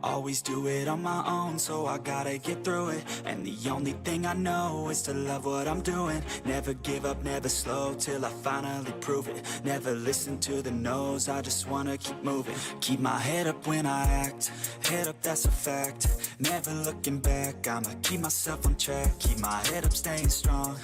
Always do it on my own, so I gotta get through it. And the only thing I know is to love what I'm doing. Never give up, never slow, till I finally prove it. Never listen to the no's, I just wanna keep moving. Keep my head up when I act, head up, that's a fact. Never looking back, I'ma keep myself on track. Keep my head up, staying strong,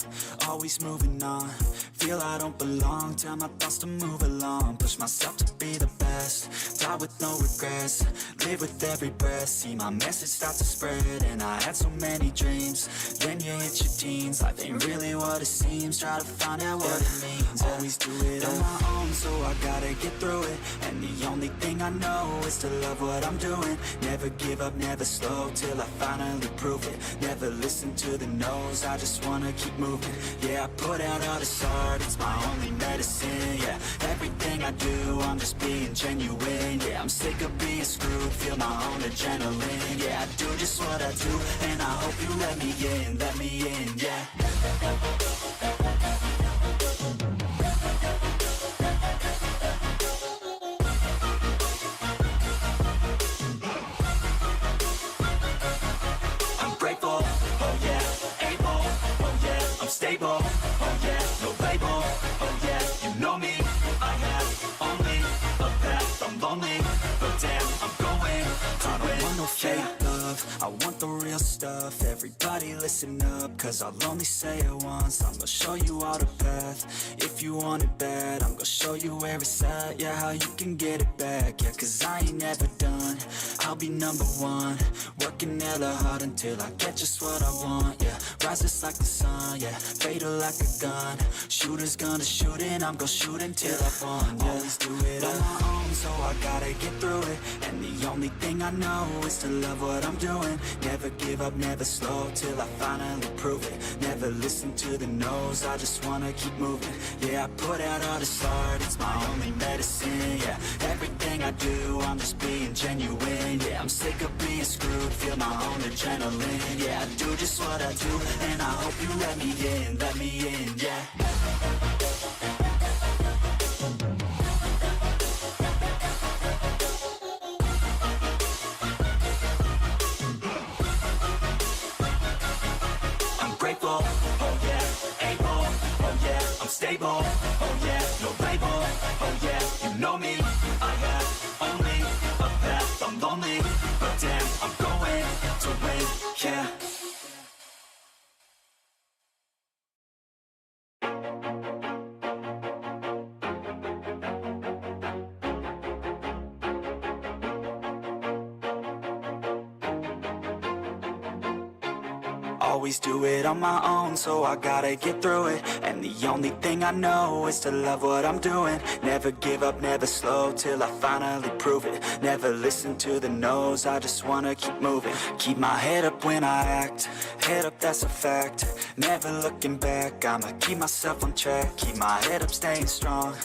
always moving on. Feel I don't belong, tell my thoughts to move along. Push myself to be the best, die with no regrets. Live with every breath, see my message start to spread. And I had so many dreams, then you hit your teens. Life ain't really what it seems, try to find out what it means. Always do it on my own, so I gotta get through it. And the only thing I know is to love what I'm doing. Never give up, never slow, till I finally prove it. Never listen to the no's, I just wanna keep moving. Yeah, I put out all this art, it's my only medicine. Yeah, everything I do, I'm just being genuine. Yeah, I'm sick of being screwed, feel my own adrenaline. Yeah, I do just what I do, and I hope you let me in, yeah. I'm grateful, oh yeah, able, oh yeah, I'm stable, oh yeah, no label, oh yeah, you know me, I have only a path, I'm lonely, but damn, I'm going to win. I don't want no fake love, I want the real stuff. Everybody listen up, cause I'll only say it once. I'm gonna show you all the path, if you want it bad. I'm gonna show you where it's at, yeah, how you can get it back. Yeah, cause I ain't never done, I'll be number one. Working hella hard until I get just what I want, yeah. Rises like the sun, yeah, fatal like a gun. Shooters gonna shoot and I'm gonna shoot until I won, yeah. Always do it on my own, so I gotta get through it. And the only thing I know is to love what I'm doing. Never give up, never slow, till I finally prove it. Never listen to the no's, I just wanna keep moving. Yeah, I put out all this art, it's my only medicine. Yeah, everything I do, I'm just being genuine. Yeah, I'm sick of being screwed, feel my own adrenaline. Yeah, I do just what I do, and I hope you let me in, yeah. Grateful, oh yeah, able, oh yeah, I'm stable, oh yeah, no label, oh yeah, you know me, I have only a path, I'm lonely, but damn, I'm going to win, yeah. Always do it on my own, so I gotta get through it. And the only thing I know is to love what I'm doing. Never give up, never slow, till I finally prove it. Never listen to the no's, I just wanna keep moving. Keep my head up when I act, head up, that's a fact. Never looking back, I'ma keep myself on track. Keep my head up, staying strong,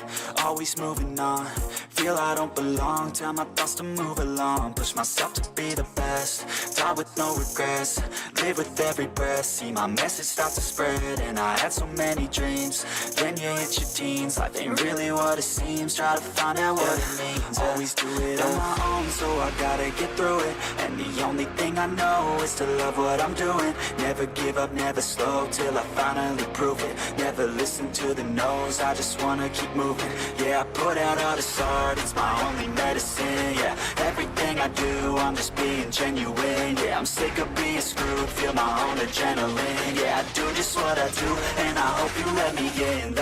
always moving on. Feel I don't belong, tell my thoughts to move along. Push myself to be the best, die with no regrets. Live with every breath, see my message start to spread. And I had so many dreams, then you hit your teens. Life ain't really what it seems, try to find out what it means. Always do it on my own, so I gotta get through it. And the only thing I know is to love what I'm doing. Never give up, never slow, till I finally prove it. Never listen to the no's, I just wanna keep moving. Yeah, I put out all this art, it's my only medicine. Yeah, everything I do, I'm just being genuine. Yeah, I'm sick of being screwed, feel my own adrenaline. Yeah, I do just what I do, and I hope you let me in,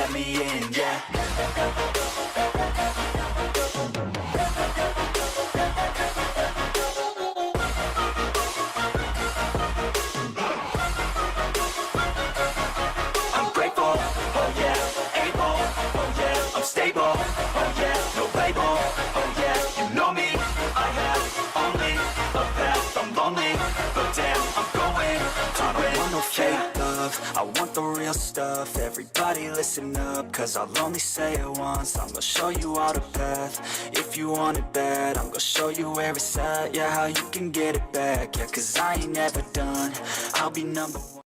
yeah. I'm grateful, oh yeah, able, oh yeah, I'm stable, oh yeah, no label, oh yeah, you know me, I have only a path, I'm lonely, but damn, I'm going to win. I don't want no fake love, I want the real stuff. Everybody listen up, cause I'll only say it once. I'm gonna show you all the path, if you want it bad. I'm gonna show you where it's at, yeah, how you can get it back. Yeah, cause I ain't never done, I'll be number one.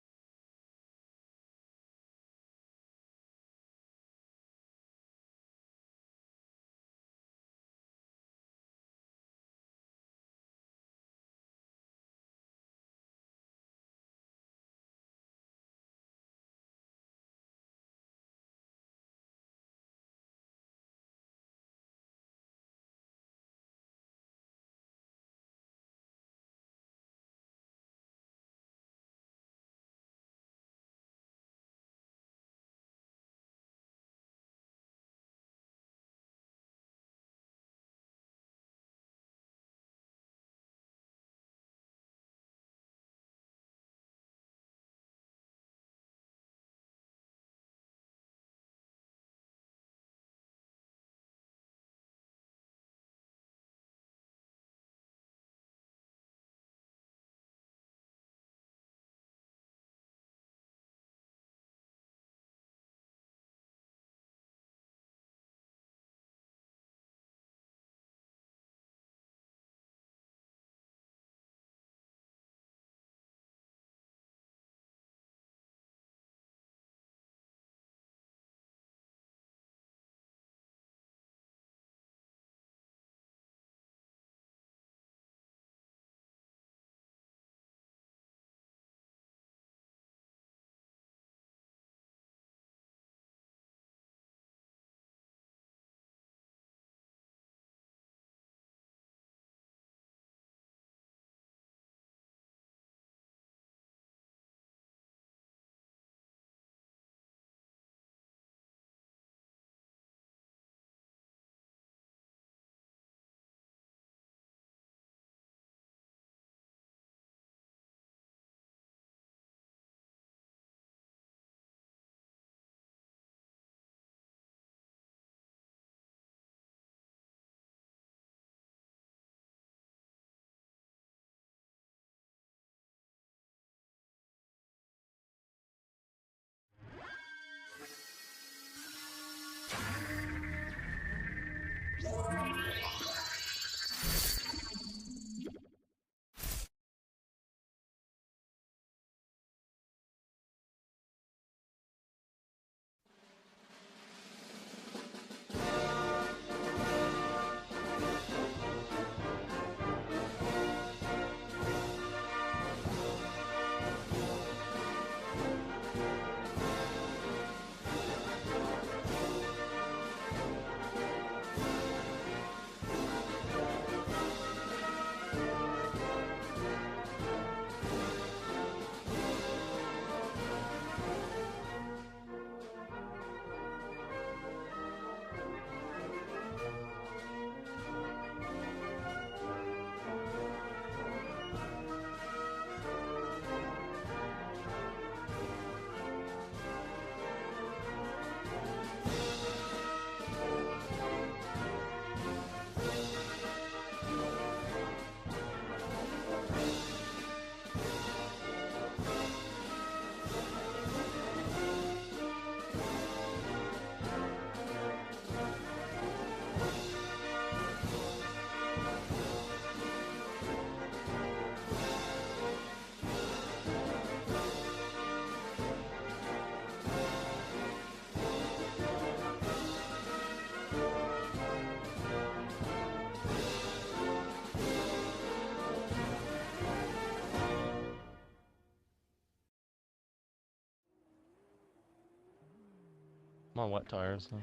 I'm on wet tires. So.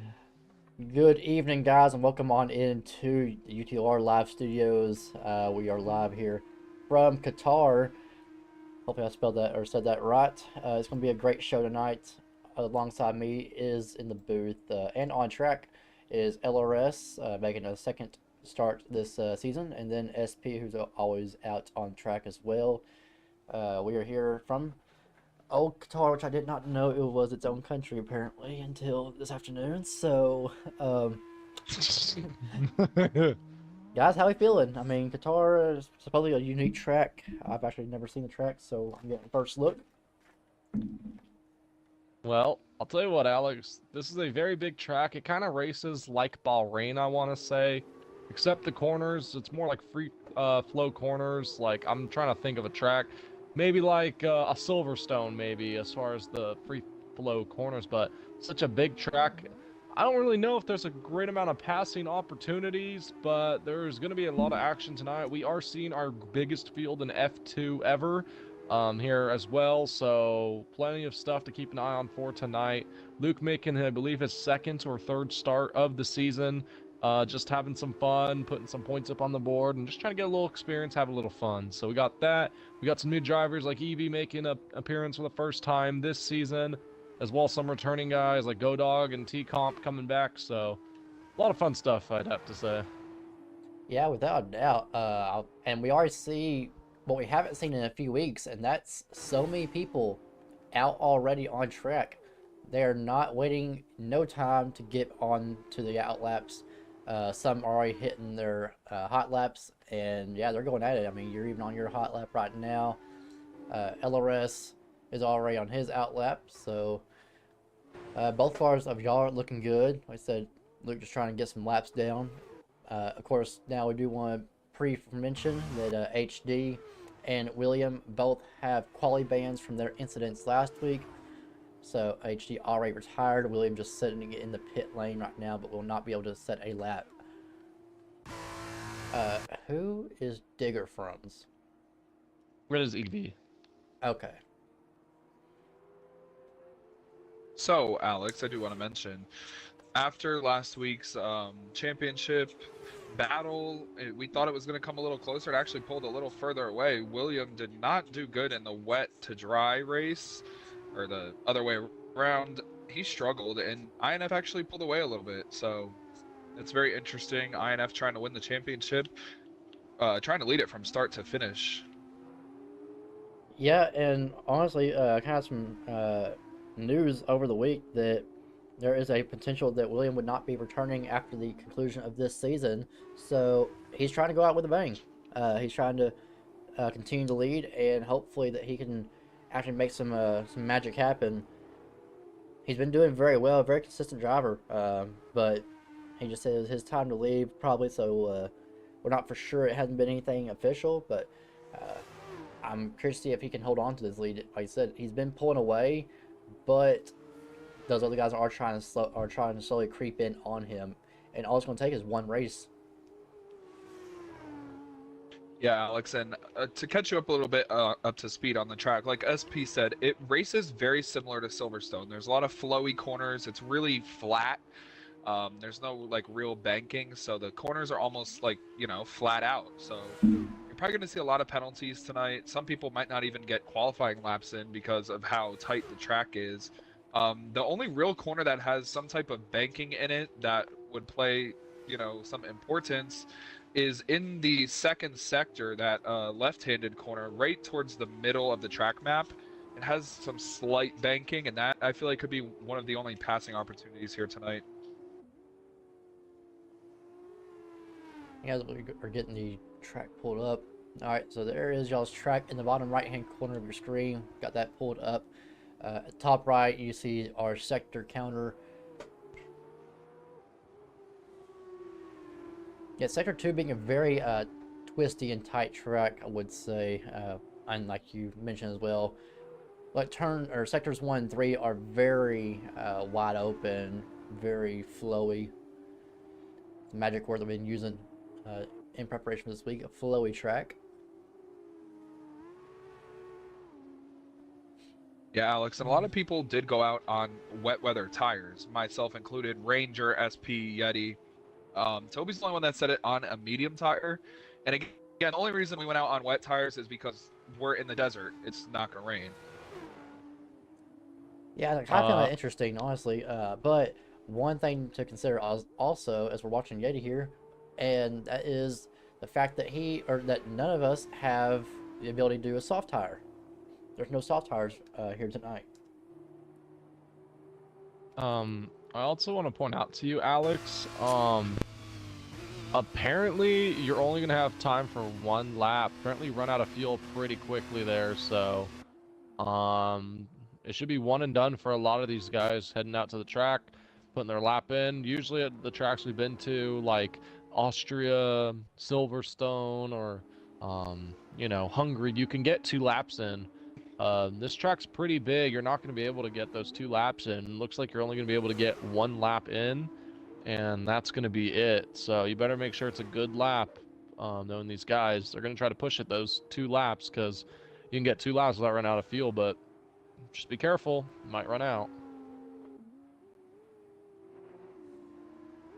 Good evening, guys, and welcome on into the UTR Live Studios. We are live here from Qatar. Hopefully, I spelled that or said that right. It's going to be a great show tonight. Alongside me is in the booth and on track is LRS making a second start this season, and then SP, who's always out on track as well. We are here from old Qatar, which I did not know it was its own country apparently until this afternoon. So, um, guys, how we feeling? I mean, Qatar is supposedly a unique track. I've actually never seen the track, so I'm getting first look. Well, I'll tell you what, Alex. This is a very big track. It kind of races like Bahrain, I want to say, except the corners. It's more like free flow corners. Like I'm trying to think of a track, maybe like a Silverstone, maybe as far as the free flow corners. But such a big track. I don't really know if there's a great amount of passing opportunities, but there's going to be a lot of action tonight. We are seeing our biggest field in F2 ever here as well. So plenty of stuff to keep an eye on for tonight. Luke making, I believe, his second or third start of the season. Just having some fun, putting some points up on the board, and just trying to get a little experience, have a little fun. So we got that. We got some new drivers like Evie making an appearance for the first time this season, as well as some returning guys like GoDog and T-Comp coming back. So a lot of fun stuff, I'd have to say. Yeah, without a doubt. And we already see what we haven't seen in a few weeks, and that's so many people out already on track. They are not waiting no time to get on to the out laps. Some are already hitting their hot laps, and yeah, they're going at it. I mean, you're even on your hot lap right now. LRS is already on his out lap, so both cars of y'all are looking good. Like I said, Luke just trying to get some laps down. Of course, now we do want to pre-mention that HD and William both have quality bans from their incidents last week. So HD already retired. William just sitting in the pit lane right now, but will not be able to set a lap. Who is Digger from's? Where is Evie? Okay. So, Alex, I do want to mention, after last week's championship battle, we thought it was going to come a little closer. It actually pulled a little further away. William did not do good in the wet to dry race, or the other way around. He struggled, and INF actually pulled away a little bit. So, it's very interesting. INF trying to win the championship, trying to lead it from start to finish. Yeah, and honestly, kind of some news over the week that there is a potential that William would not be returning after the conclusion of this season. So he's trying to go out with a bang. He's trying to continue to lead, and hopefully that he can actually make some magic happen. He's been doing very well, very consistent driver, but he just said it was his time to leave probably. So we're not for sure. It hasn't been anything official, but uh, I'm curious to see if he can hold on to this lead. Like I said, he's been pulling away, but those other guys are trying to slowly creep in on him, and all it's going to take is one race. Yeah, Alex, and to catch you up a little bit up to speed on the track, like SP said, it races very similar to Silverstone. There's a lot of flowy corners. It's really flat. There's no like real banking, so the corners are almost like, flat out. So you're probably going to see a lot of penalties tonight. Some people might not even get qualifying laps in because of how tight the track is. The only real corner that has some type of banking in it that would play, some importance is in the second sector, that left-handed corner, right towards the middle of the track map. It has some slight banking, and that I feel like could be one of the only passing opportunities here tonight. You guys are getting the track pulled up. All right, so there is y'all's track in the bottom right-hand corner of your screen. Got that pulled up. Top right, you see our sector counter. Yeah, Sector 2 being a very twisty and tight track, I would say, and like you mentioned as well, like sectors 1 and 3 are very wide open, very flowy. The magic word that we've been using in preparation for this week, a flowy track. Yeah, Alex, and a lot of people did go out on wet weather tires, myself included. Ranger, SP, Yeti. Toby's the only one that said it on a medium tire. And again, the only reason we went out on wet tires is because we're in the desert. It's not gonna rain. Yeah, I kind of find that interesting, honestly. But one thing to consider also as we're watching Yeti here, and that is the fact that that none of us have the ability to do a soft tire. There's no soft tires here tonight. I also want to point out to you, Alex, apparently you're only gonna have time for one lap. Apparently you run out of fuel pretty quickly there, so it should be one and done for a lot of these guys heading out to the track, putting their lap in. Usually at the tracks we've been to, like Austria, Silverstone, or you know, Hungary, you can get 2 laps in. This track's pretty big. You're not going to be able to get those 2 laps in. Looks like you're only going to be able to get 1 lap in, and that's going to be it. So you better make sure it's a good lap, knowing these guys. They're going to try to push it those 2 laps, because you can get 2 laps without running out of fuel, but just be careful. You might run out.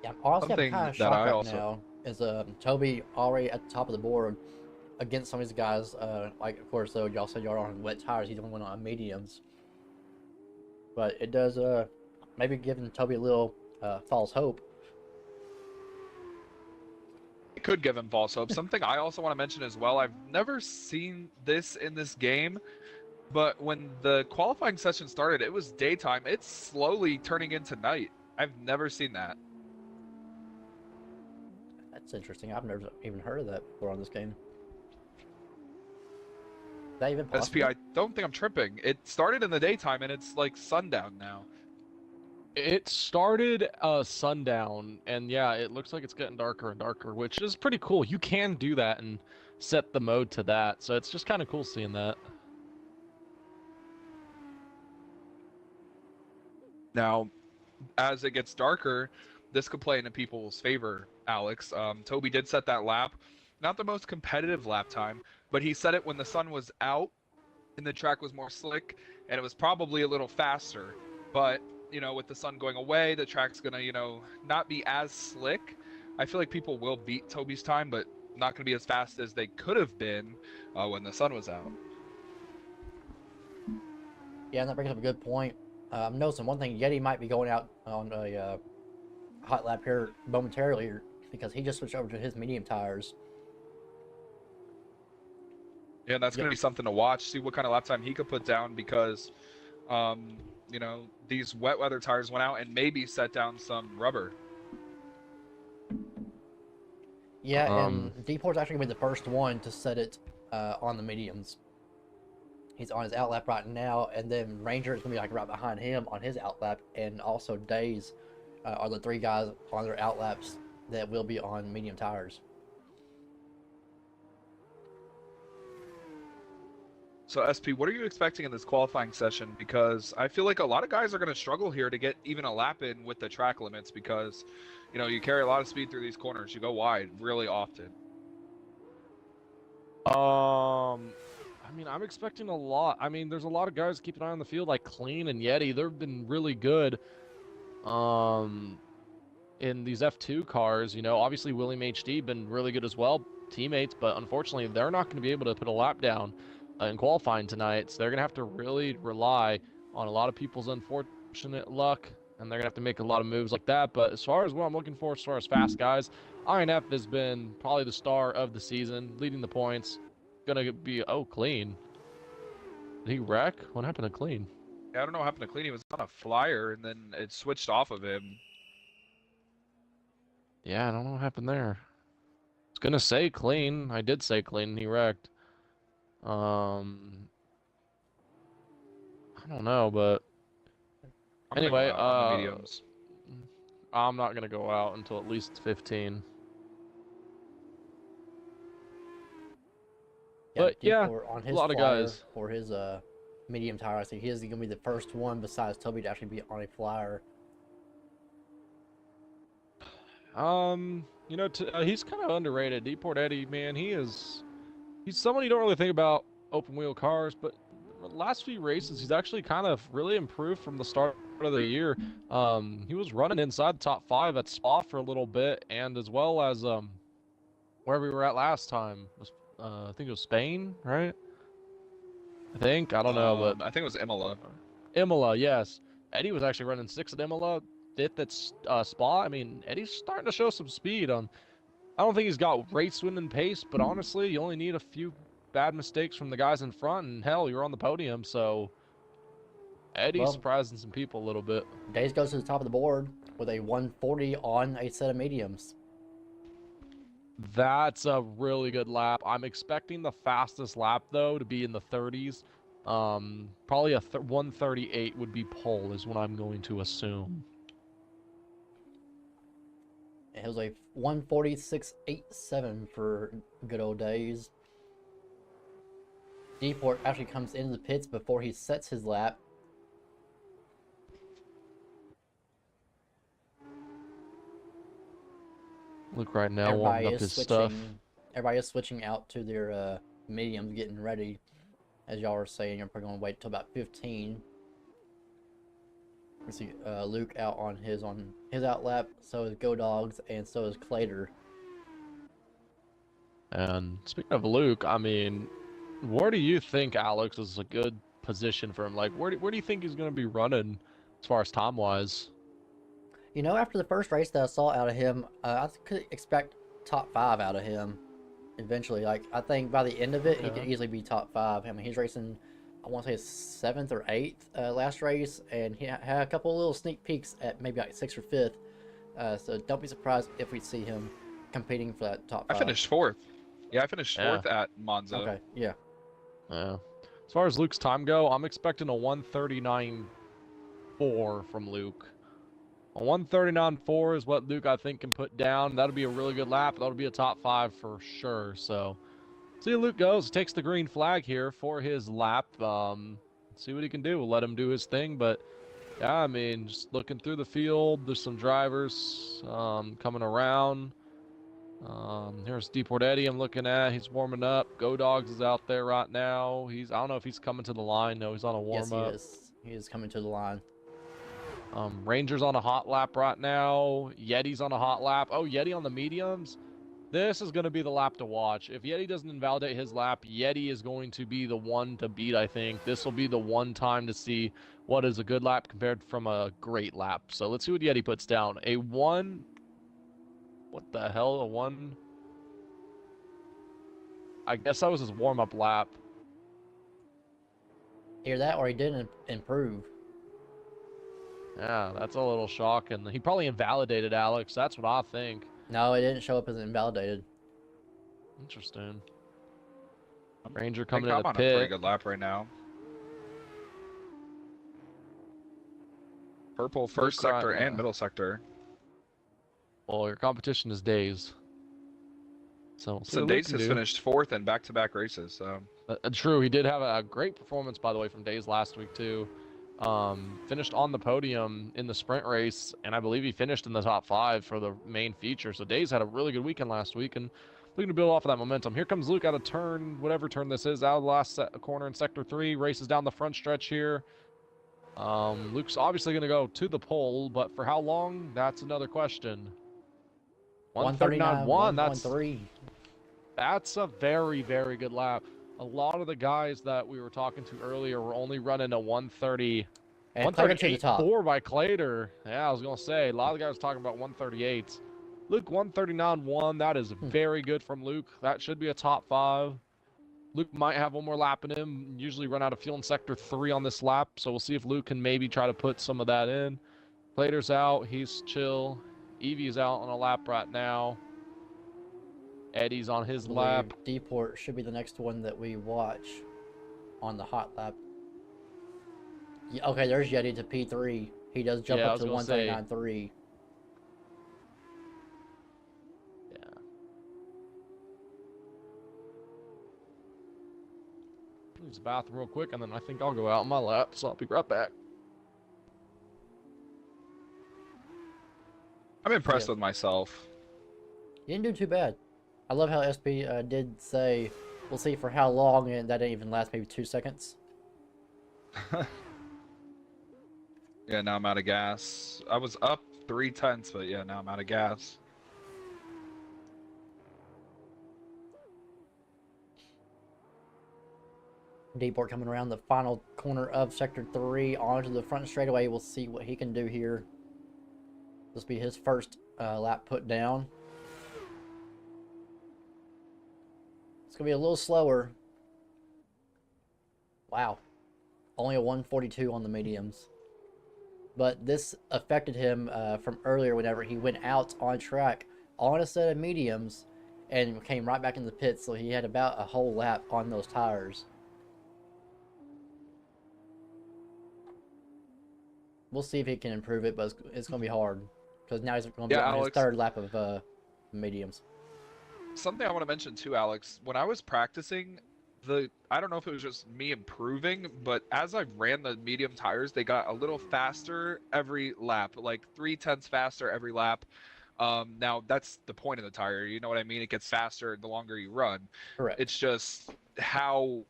Yeah, honestly, Something I'm kind of that shocked I right also- now is Toby already at the top of the board against some of these guys. Like, of course, though, y'all said y'all are on wet tires. He's the only one on mediums. But it does maybe giving Toby a little false hope. It could give him false hope. Something I also want to mention as well, I've never seen this in this game, but when the qualifying session started, it was daytime. It's slowly turning into night. I've never seen that. That's interesting. I've never even heard of that before on this game. Is that even possible? SP, I don't think I'm tripping. It started in the daytime and it's like sundown now. It started sundown, and yeah, it looks like it's getting darker and darker, which is pretty cool. You can do that and set the mode to that, so it's just kind of cool seeing that. Now, as it gets darker, this could play into people's favor, Alex. Toby did set that lap. Not the most competitive lap time, but he set it when the sun was out and the track was more slick, and it was probably a little faster. But, you know, with the sun going away, the track's going to, you know, not be as slick. I feel like people will beat Toby's time, but not going to be as fast as they could have been when the sun was out. Yeah, and that brings up a good point. I'm noticing one thing. Yeti might be going out on a hot lap here momentarily because he just switched over to his medium tires. Yeah, and that's going to be something to watch. See what kind of lap time he could put down because, you know, these wet weather tires went out and maybe set down some rubber. Yeah, and Deport's actually going to be the first one to set it on the mediums. He's on his outlap right now, and then Ranger is going to be like right behind him on his outlap, and also Days are the 3 guys on their outlaps that will be on medium tires. So, SP, what are you expecting in this qualifying session? Because I feel like a lot of guys are going to struggle here to get even a lap in with the track limits because, you know, you carry a lot of speed through these corners. You go wide really often. I mean, I'm expecting a lot. I mean, there's a lot of guys keeping an eye on the field, like Clean and Yeti. They've been really good in these F2 cars. You know, obviously William HD been really good as well, teammates, but unfortunately they're not going to be able to put a lap down in qualifying tonight. So they're going to have to really rely on a lot of people's unfortunate luck, and they're going to have to make a lot of moves like that. But as far as what I'm looking for, as far as fast guys, INF has been probably the star of the season, leading the points. Gonna be Clean. Did he wreck? What happened to Clean? Yeah, I don't know what happened to Clean. He was on a flyer and then it switched off of him. Yeah, I don't know what happened there. I was gonna say Clean. I did say Clean. He wrecked. I don't know, but I'm gonna anyway, go out on the mediums. I'm not gonna go out until at least 15. But yeah, on a his lot of flyer, guys. for his medium tire, I think he is going to be the first one besides Toby to actually be on a flyer. You know, he's kind of underrated. Deport Eddie, man, he's someone you don't really think about open wheel cars, but last few races, he's actually kind of really improved from the start of the year. He was running inside the top 5 at Spa for a little bit, and as well as where we were at last time was I think it was Spain, right? I don't know, but I think it was Imola. Imola, yes. Eddie was actually running 6 at Imola, 5th at Spa. I mean, Eddie's starting to show some speed. I don't think he's got race winning pace, but honestly, you only need a few bad mistakes from the guys in front, and hell, you're on the podium, so Eddie's surprising some people a little bit. Days goes to the top of the board with a 140 on a set of mediums. That's a really good lap. I'm expecting the fastest lap, though, to be in the 30s. Probably a 138 would be pole, is what I'm going to assume. It was a 146.87 for good old Days. Deport actually comes into the pits before he sets his lap. Look right now, warming up his stuff. Everybody is switching out to their mediums, getting ready. As y'all were saying, you're probably going to wait till about 15. We see Luke out on his out lap. So is Go Dogs, and so is Clater. And speaking of Luke, I mean, where do you think Alex is a good position for him? Like, where do you think he's going to be running as far as time wise? You know, after the first race that I saw out of him, I could expect top 5 out of him eventually. Like, I think by the end of it, he could easily be top 5. I mean, he's racing, I want to say, his 7th or 8th last race, and he had a couple of little sneak peeks at maybe like 6th or 5th. So don't be surprised if we see him competing for that top 5. I finished 4th. Yeah, I finished 4th at Monza. Okay, yeah. Yeah. As far as Luke's time go, I'm expecting a 139.4 from Luke. A 139.4 is what Luke, I think, can put down. That'll be a really good lap. That'll be a top 5 for sure. So, see how Luke goes. Takes the green flag here for his lap. See what he can do. We'll let him do his thing. But, yeah, I mean, just looking through the field, there's some drivers coming around. Here's Deport Eddie I'm looking at. He's warming up. Go Dogs is out there right now. I don't know if he's coming to the line. No, he's on a warm-up. Yes, he is coming to the line. Ranger's on a hot lap right now. Yeti's on a hot lap. Oh, Yeti on the mediums. This is going to be the lap to watch. If Yeti doesn't invalidate his lap, Yeti is going to be the one to beat, I think. This will be the one time to see what is a good lap compared from a great lap. So let's see what Yeti puts down. A 1... What the hell? A 1... I guess that was his warm-up lap. Either that or he didn't improve. Yeah, that's a little shocking. He probably invalidated Alex. That's what I think. No, it didn't show up as invalidated. Interesting. Ranger coming in I'm the on pit. a pretty good lap right now. Purple first sector and middle sector. Well, your competition is Days. So Days has finished 4th in back-to-back races. So true, he did have a great performance, by the way, from Days last week too. Finished on the podium in the sprint race, and I believe he finished in the top 5 for the main feature. So Days had a really good weekend last week, and looking to build off of that momentum. Here comes Luke out of turn, whatever turn this is, out of the last corner in sector 3. Races down the front stretch here. Luke's obviously going to go to the pole, but for how long? That's another question. 139.1. That's a very, very good lap. A lot of the guys that we were talking to earlier were only running a 130. And 138.4 by Clater. Yeah, I was going to say, a lot of the guys talking about 138s. Luke, 139.1. That is very good from Luke. That should be a top 5. Luke might have one more lap in him. Usually run out of fuel in sector 3 on this lap, so we'll see if Luke can maybe try to put some of that in. Clater's out. He's chill. Evie's out on a lap right now. Eddie's on his lap. Deport should be the next one that we watch on the hot lap. Yeah, okay, there's Yeti to P3. He does jump up to 139.3. Yeah. Use the bathroom real quick, and then I think I'll go out on my lap, so I'll be right back. I'm impressed with myself. You didn't do too bad. I love how SP did say, we'll see for how long, and that didn't even last maybe 2 seconds. Yeah, now I'm out of gas. I was up 3/10, but yeah, now I'm out of gas. Deeport coming around the final corner of Sector 3 onto the front straightaway. We'll see what he can do here. This will be his first lap put down. It's going to be a little slower. Wow. Only a 142 on the mediums. But this affected him from earlier whenever he went out on track on a set of mediums and came right back in the pits. So he had about a whole lap on those tires. We'll see if he can improve it, but it's going to be hard. Because now he's going to be on his third lap of mediums. Something I want to mention too, Alex. When I was practicing, I don't know if it was just me improving, but as I ran the medium tires, they got a little faster every lap, like 3/10 faster every lap. Now that's the point of the tire. You know what I mean? It gets faster the longer you run. Correct. It's just how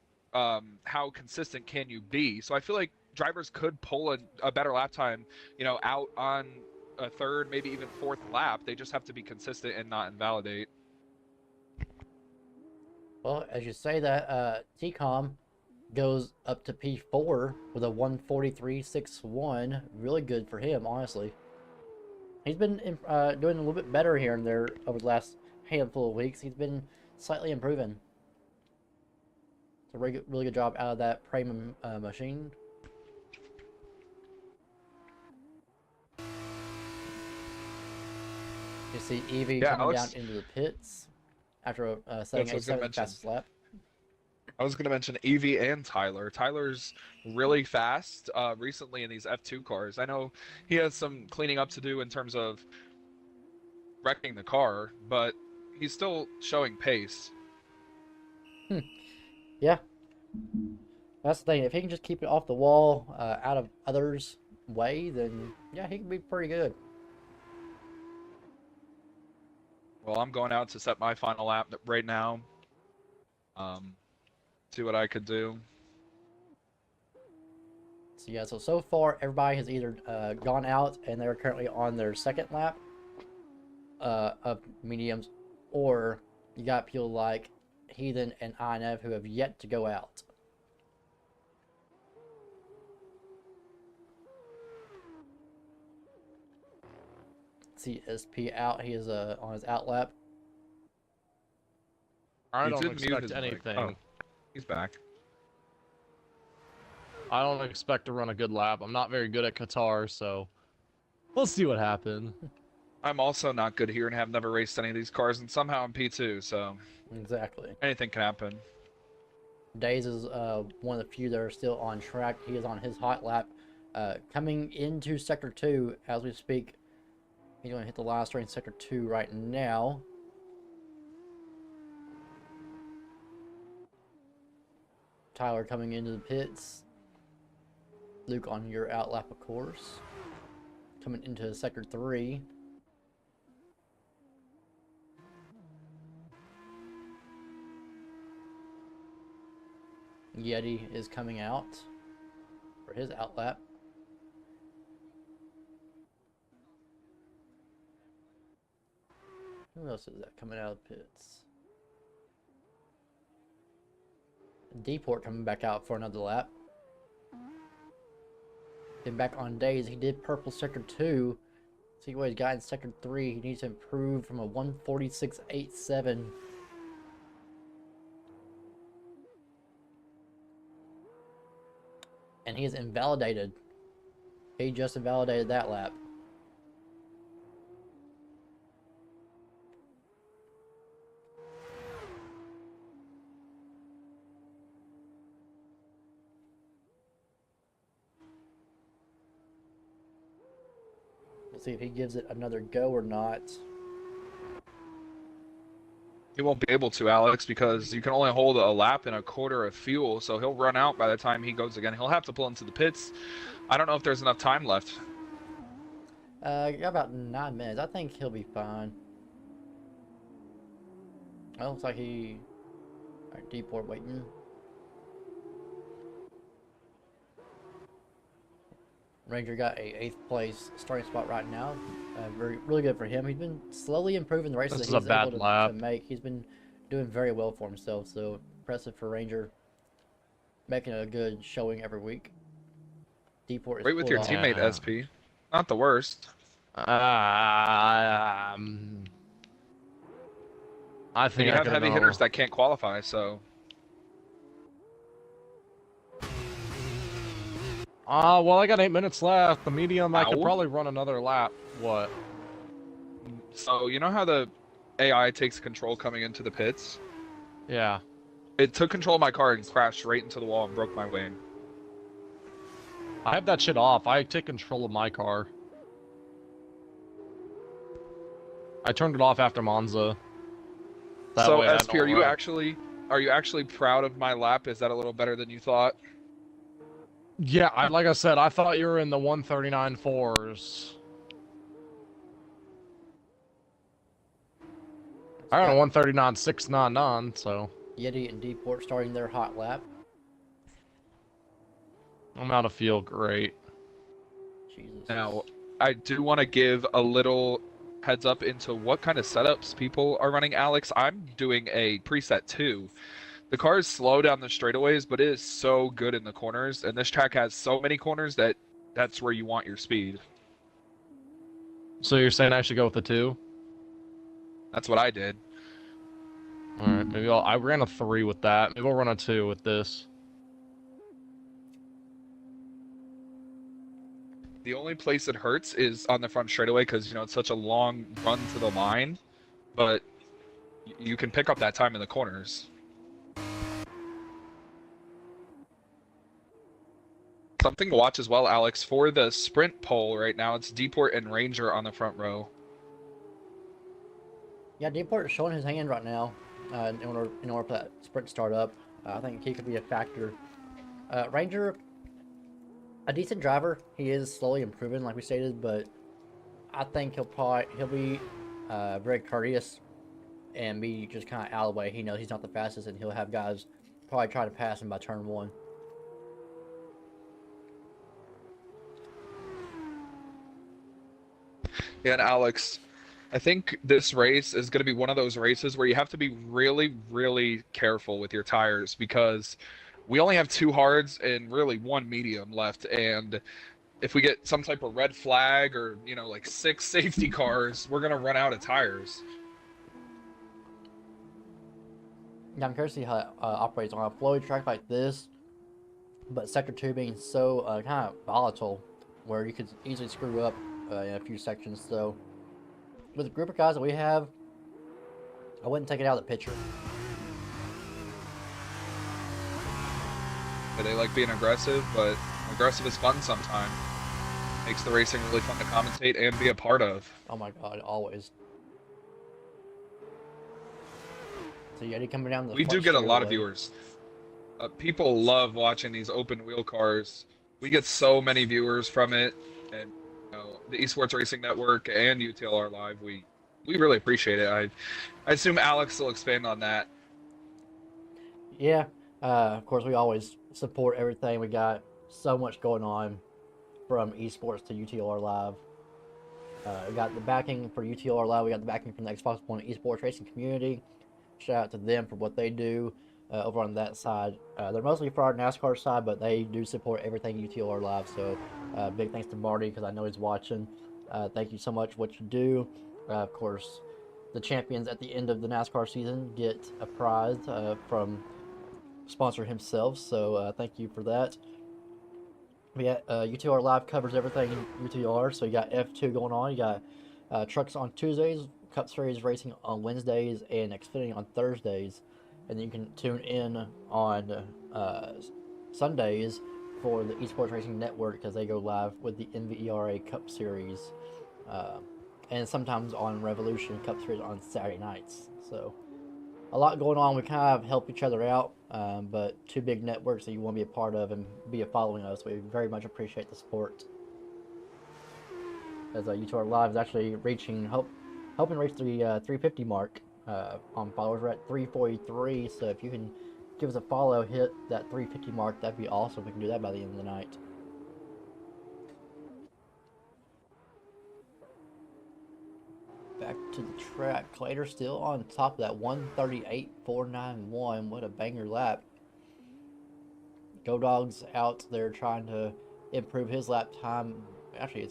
consistent can you be? So I feel like drivers could pull a better lap time, out on a third, maybe even fourth lap. They just have to be consistent and not invalidate. Well, as you say that, TCOM goes up to P4 with a 143.61. Really good for him, honestly. He's been doing a little bit better here and there over the last handful of weeks. He's been slightly improving. It's a really good job out of that premium machine. You see Evie coming down into the pits after setting a 7th fastest lap. I was going to mention Evie and Tyler. Tyler's really fast recently in these F2 cars. I know he has some cleaning up to do in terms of wrecking the car, but he's still showing pace. Yeah. That's the thing. If he can just keep it off the wall, out of others' way, then yeah, he can be pretty good. Well, I'm going out to set my final lap right now. See what I could do. So yeah, so far everybody has either gone out and they're currently on their second lap of mediums, or you got people like Heathen and INF who have yet to go out. See SP out. He is on his out lap. I don't expect anything. Oh, he's back. I don't expect to run a good lap. I'm not very good at Qatar, so we'll see what happens. I'm also not good here and have never raced any of these cars, and somehow I'm P2, so Exactly. anything can happen. Days is one of the few that are still on track. He is on his hot lap, coming into Sector 2 as we speak. He's going to hit the last straight in Sector 2 right now. Tyler coming into the pits. Luke on your out lap, of course. Coming into Sector 3. Yeti is coming out for his out lap. Who else is that coming out of the pits? Deport coming back out for another lap. Then back on Days, he did purple Sector 2. See what he's got in Sector 3. He needs to improve from a 146.87. And he is invalidated. He just invalidated that lap. We'll see if he gives it another go or not. He won't be able to, Alex, because you can only hold a lap and a quarter of fuel, so he'll run out by the time he goes again. He'll have to pull into the pits. I don't know if there's got time left. Got about 9 minutes. I think he'll be fine. Well, looks like he... Alright, Deport waiting. Ranger got a 8th place starting spot right now. Really good for him. He's been slowly improving the races This that is a he's able bad to lap. make. He's been doing very well for himself, so impressive for Ranger. Making a good showing every week. Deport is Right with pulled your off. teammate, Yeah. SP. Not the worst. Um, I And think you I have could have heavy done hitters that can't qualify, so well, I got 8 minutes left. The medium, I could ow. probably run another lap. What? So you know how the AI takes control coming into the pits? Yeah. It took control of my car and crashed right into the wall and broke my wing. I have that shit off. I take control of my car. I turned it off after Monza. That So way I SP, don't run. are you actually proud of my lap? Is that a little better than you thought? Yeah, like I said, I thought you were in the 139.4s. I got a 139.699, so Yeti and Deport starting their hot lap. I'm out of feel great. Jesus. Now, I do want to give a little heads up into what kind of setups people are running, Alex. I'm doing a preset 2. The car is slow down the straightaways, but it is so good in the corners, and this track has so many corners that that's where you want your speed. So you're saying I should go with the 2? That's what I did. Alright, maybe I ran a 3 with that. Maybe I'll run a 2 with this. The only place it hurts is on the front straightaway because, you know, it's such a long run to the line, but you can pick up that time in the corners. Something to watch as well, Alex, for the sprint pole right now, it's Deport and Ranger on the front row. Yeah, Deport is showing his hand right now in order for that sprint to start up. I think he could be a factor. Ranger, a decent driver. He is slowly improving, like we stated, but I think he'll be very courteous and be just kind of out of the way. He knows he's not the fastest, and he'll have guys probably try to pass him by turn 1. Yeah, and Alex, I think this race is going to be one of those races where you have to be really, really careful with your tires because we only have 2 hards and really 1 medium left. And if we get some type of red flag or, you know, like 6 safety cars, we're going to run out of tires. Yeah, I'm curious to see how it operates on a flowy track like this, but Sector 2 being so kind of volatile, where you could easily screw up in a few sections. So, with the group of guys that we have, I wouldn't take it out of the picture. Yeah, they like being aggressive, but aggressive is fun sometimes. Makes the racing really fun to commentate and be a part of. Oh my god, always. So Yeti coming down the We do front get a lot of straightaway. viewers. People love watching these open wheel cars. We get so many viewers from it, and you know, the Esports Racing Network and UTLR Live. We really appreciate it. I assume Alex will expand on that. Yeah, of course we always support everything. We got so much going on, from esports to UTLR Live. We got the backing for UTLR Live. We got the backing from the Xbox One esports racing community. Shout out to them for what they do over on that side. They're mostly for our NASCAR side, but they do support everything UTLR Live. So big thanks to Marty, because I know he's watching. Thank you so much for what you do. Of course, the champions at the end of the NASCAR season get a prize from sponsor himself. So thank you for that. Yeah, UTR Live covers everything UTR. So you got F2 going on. You got trucks on Tuesdays, Cup Series racing on Wednesdays, and Xfinity on Thursdays. And then you can tune in on Sundays for the Esports Racing Network, because they go live with the NVERA Cup Series. And sometimes on Revolution Cup Series on Saturday nights. So a lot going on. We kind of help each other out, but 2 big networks that you want to be a part of and be following us. We very much appreciate the support. As UTR Live is actually helping reach the 350 mark on followers. We're at 343, so if you can give us a follow, hit that 350 mark, that'd be awesome. We can do that by the end of the night. Back to the track. Clater still on top of that 138.491. What a banger lap. Go Dog's out there trying to improve his lap time. Actually,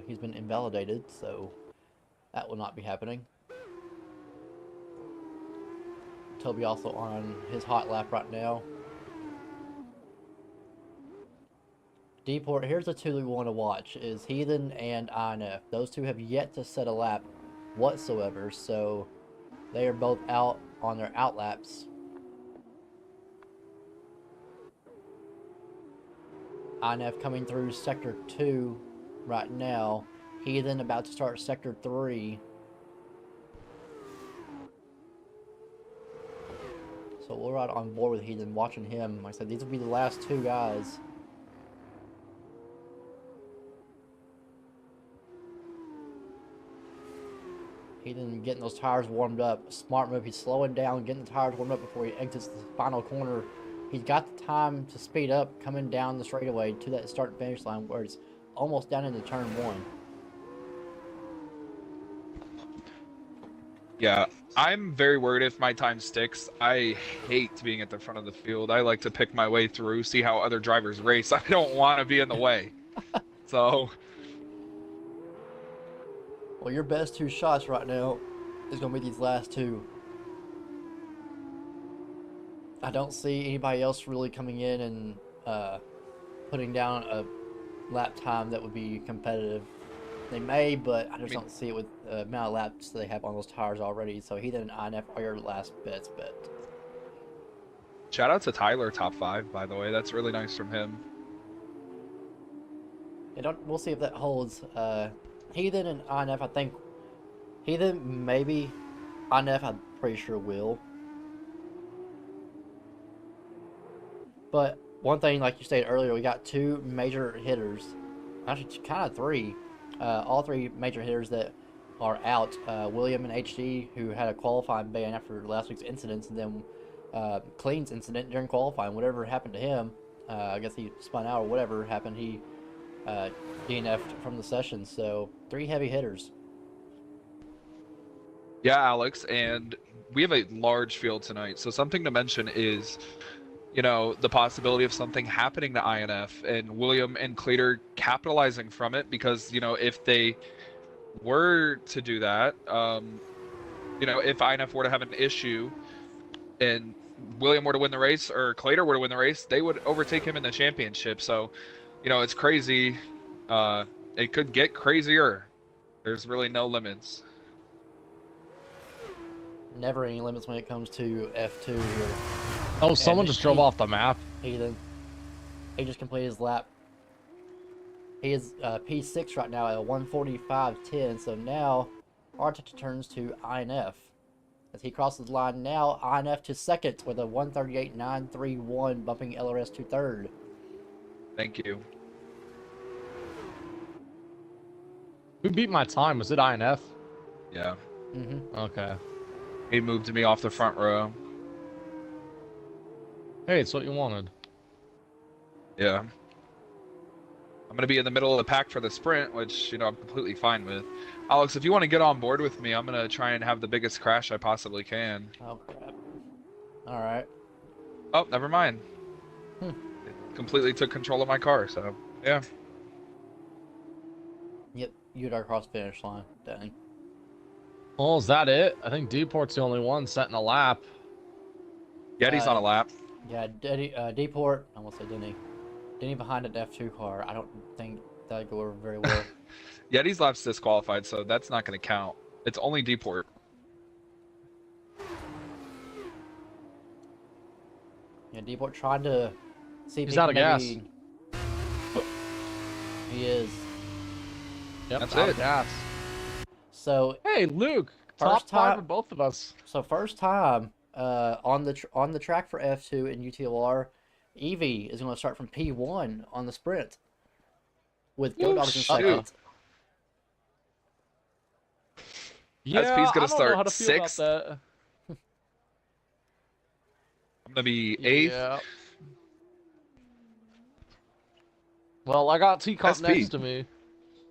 he's been invalidated, so that will not be happening. Toby also on his hot lap right now. Deport, here's the two we want to watch, is Heathen and INF. Those two have yet to set a lap whatsoever, so they are both out on their out laps. INF coming through Sector 2 right now. Heathen about to start Sector 3. So we're right on board with Heathen, watching him. Like I said, these will be the last two guys. Heathen getting those tires warmed up. Smart move. He's slowing down, getting the tires warmed up before he exits the final corner. He's got the time to speed up coming down the straightaway to that start and finish line where it's almost down into turn 1. Yeah, I'm very worried if my time sticks. I hate being at the front of the field. I like to pick my way through, see how other drivers race. I don't want to be in the way. So... Well, your best two shots right now is going to be these last two. I don't see anybody else really coming in and putting down a lap time that would be competitive. They may, but I just don't see it with the amount of laps they have on those tires already. So Heathen and INF are your last best bet. Shout out to Tyler, top 5, by the way. That's really nice from him. We'll see if that holds. Heathen and INF, I think. Heathen, maybe. INF, I'm pretty sure will. But one thing, like you stated earlier, we got two major hitters. Actually, kind of three. All three major hitters that are out. William and HD, who had a qualifying ban after last week's incidents, and then Clean's incident during qualifying. Whatever happened to him, I guess he spun out or whatever happened, he DNF'd from the session. So 3 heavy hitters. Yeah, Alex, and we have a large field tonight. So something to mention is, you know, the possibility of something happening to INF and William and Clater capitalizing from it, because, you know, if they were to do that, you know, if INF were to have an issue and William were to win the race or Clater were to win the race, they would overtake him in the championship. So, you know, it's crazy. It could get crazier. There's really no limits. Never any limits when it comes to F2 here. Oh, someone just drove off the map. He just completed his lap. He is P6 right now at a 145.10. So now Arteta turns to INF. As he crosses the line now, INF to second with a 138.931, bumping LRS to third. Thank you. Who beat my time? Was it INF? Yeah. Mm-hmm. Okay. He moved me off the front row. Hey, it's what you wanted. Yeah. I'm going to be in the middle of the pack for the sprint, which, you know, I'm completely fine with. Alex, if you want to get on board with me, I'm going to try and have the biggest crash I possibly can. Oh, crap. Alright. Oh, never mind. Hmm. It completely took control of my car, so, yeah. Yep, you'd our cross finish line. Dang. Well, is that it? I think Deport's the only one setting a lap. Yeti's on a lap. Yeah, Deport, I won't say Denny. Denny behind an F2 car. I don't think that'd go over very well. Yeti's lap's disqualified, so that's not going to count. It's only Deport. Yeah, Deport trying to see if He's he out of can gas. maybe... He is. Yep, That's out it. of gas. So Hey, Luke. First Top 5 time- for both of us. So first time on the track for F2 and UTLR, Evie is going to start from P1 on the sprint with Go Dogs in shoot. second. Yeah, SP's gonna I don't know how start to feel about 6th. that. I'm going to be 8th. Yeah. Well, I got Teacup SP. next to me.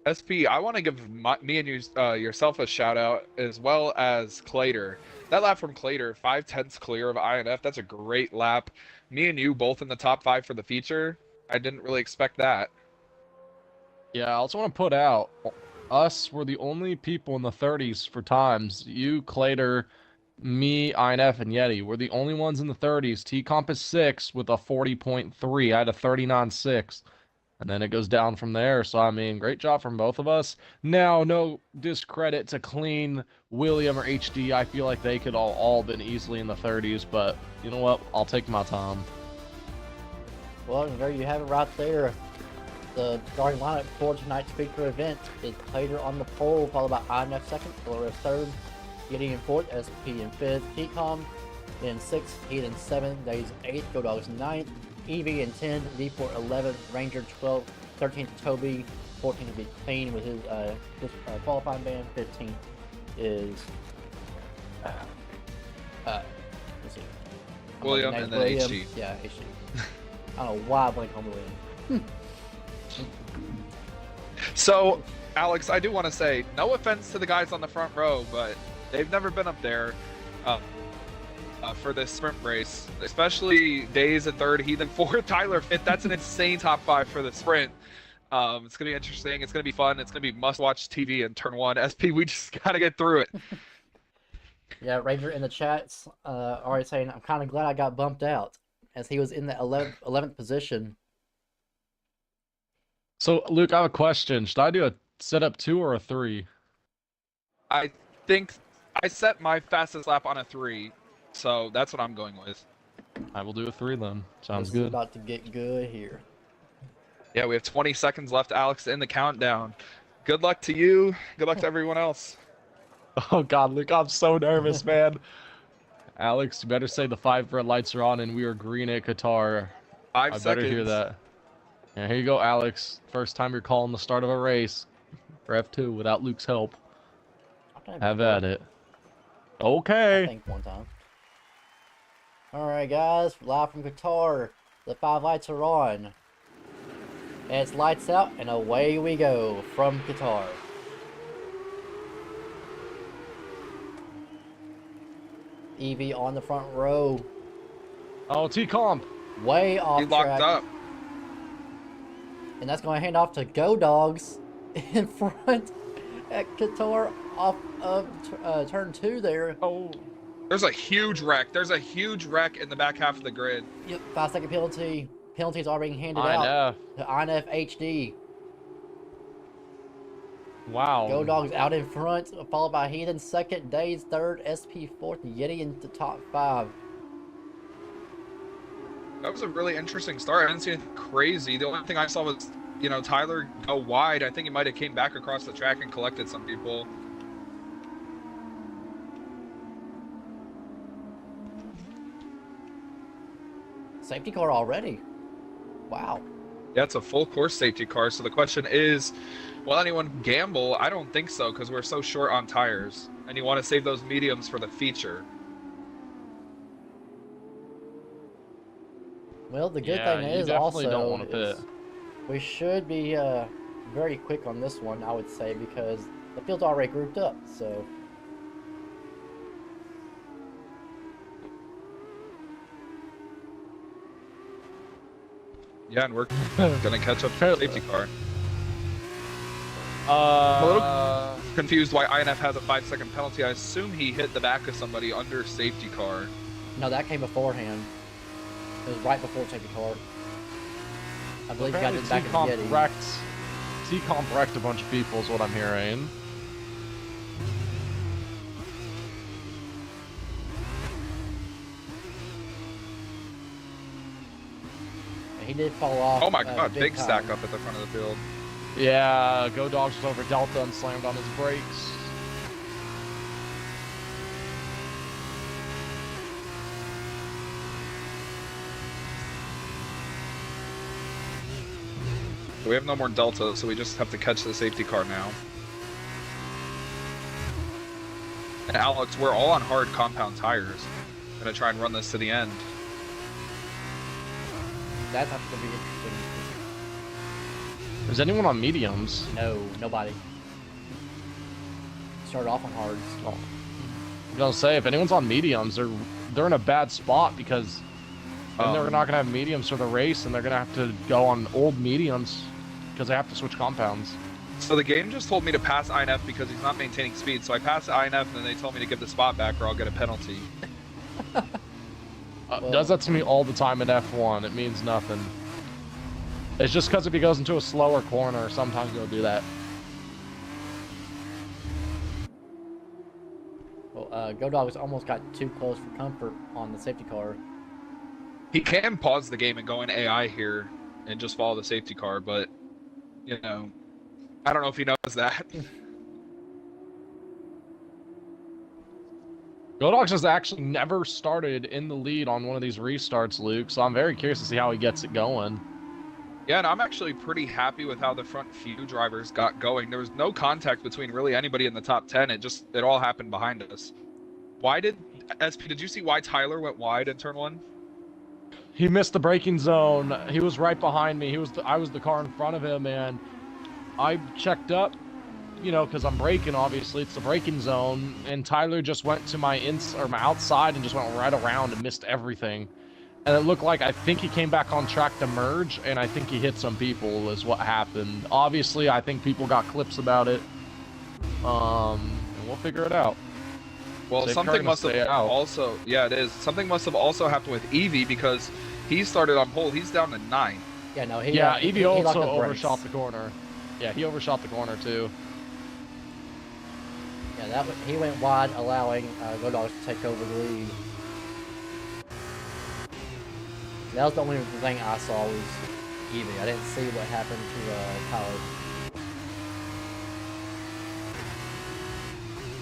SP, I want to give me and you, yourself a shout out as well as Clater. That lap from Clater, 5/10 clear of INF. That's a great lap. Me and you both in the top 5 for the feature. I didn't really expect that. Yeah, I also want to put out, us were the only people in the 30s for times. You, Clater, me, INF, and Yeti. We're the only ones in the 30s. T-Comp is 6 with a 40.3. I had a 39.6. And then it goes down from there. So, I mean, great job from both of us. Now, no discredit to Clean, William, or HD. I feel like they could all been easily in the 30s. But, you know what? I'll take my time. Well, and there you have it right there. The starting lineup for tonight's feature event is Clater on the pole, followed by INF second, Flores third, Yeti in fourth, SP in fifth, T-Com in sixth, Heat in seventh, Days eighth, Go Dogs ninth, EV in 10th, D4 11th, Ranger 12th, 13th Toby, 14th to be Clean with his qualifying band, 15th is let's see, William and then HD. Yeah, HD. I don't know why I blanked on William. So, Alex, I do want to say, no offense to the guys on the front row, but they've never been up there for this sprint race, especially Days in third, Heathen fourth, Tyler fifth. That's an insane top 5 for the sprint. It's going to be interesting. It's going to be fun. It's going to be must-watch TV in turn 1. SP, we just got to get through it. Yeah, Ranger in the chats already saying, I'm kind of glad I got bumped out, as he was in the 11th position. So, Luke, I have a question. Should I do a setup 2 or a 3? I think I set my fastest lap on a 3, so that's what I'm going with. I will do a 3 then. Sounds This is good. about to get good here. Yeah, we have 20 seconds left, Alex, in the countdown. Good luck to you. Good luck to everyone else. Oh, God, Luke, I'm so nervous, man. Alex, you better say the 5 red lights are on and we are green at Qatar. 5 I seconds. better hear that. Yeah, here you go, Alex. First time you're calling the start of a race for F2 without Luke's help. Have at it. I Okay. think one time. Alright guys, live from Qatar. The 5 lights are on. And it's lights out and away we go from Qatar. EV on the front row. Oh, T-Comp. Way off He locked track. up. And that's going to hand off to Go Dogs in front at Qatar off of turn 2 there. Oh. There's a huge wreck. There's a huge wreck in the back half of the grid. Yep, 5-second penalty. Penalties are being handed INF. out to INF HD. Wow. Go Dogs out in front, followed by Heathen second, Days third, SP fourth, Yeti in the top 5. That was a really interesting start. I didn't see anything crazy. The only thing I saw was, Tyler go wide. I think he might have came back across the track and collected some people. Safety car already. Wow. Yeah, it's a full course safety car. So the question is, will anyone gamble? I don't think so, because we're so short on tires. And you want to save those mediums for the feature. Well, the good Yeah, thing you is definitely also don't want to is pit. we should be very quick on this one, I would say, because the field's already grouped up. So Yeah, and we're going to catch up to the safety car. Confused why INF has a 5-second penalty. I assume he hit the back of somebody under safety car. no, that came beforehand. It was right before safety car. I believe he got it back in the Yeti. T-Comp wrecked a bunch of people is what I'm hearing. He did fall off. Oh my god, big time. stack up at the front of the field. Yeah, Go Dogs was over Delta and slammed on his brakes. We have no more Delta, so we just have to catch the safety car now. And Alex, we're all on hard compound tires. Gonna try and run this to the end. That's actually going to be interesting. Is anyone on mediums? No, nobody. Started off on hards. Oh. I'm gonna say if anyone's on mediums, they're in a bad spot because then they're not gonna have mediums for the race, and they're gonna have to go on old mediums because they have to switch compounds. So the game just told me to pass INF because he's not maintaining speed. So I passed INF, and then they told me to give the spot back or I'll get a penalty. Does that to me all the time in F1. It means nothing. It's just because if he goes into a slower corner, sometimes he'll do that. Well, Go Dogs almost got too close for comfort on the safety car. He can pause the game and go in AI here and just follow the safety car, but, you know, I don't know if he knows that. Godox has actually never started in the lead on one of these restarts, Luke, so I'm very curious to see how he gets it going. Yeah, and I'm actually pretty happy with how the front few drivers got going. There was no contact between really anybody in the top 10. It all happened behind us. Why did you see why Tyler went wide in turn 1? He missed the braking zone. He was right behind me. I was the car in front of him, and I checked up, you know, because I'm braking, obviously. It's the braking zone, and Tyler just went to my outside and just went right around and missed everything. And it looked like, I think he came back on track to merge, and I think he hit some people is what happened. Obviously, I think people got clips about it. And we'll figure it out. Well, something must have also, yeah, it is. Something must have also happened with Evie because he started on pole. He's down to 9. Yeah, no, Evie also overshot the corner. Yeah, he overshot the corner too. Yeah, he went wide, allowing Go Dogs to take over the lead. That was the only thing I saw was Evie. I didn't see what happened to Tyler.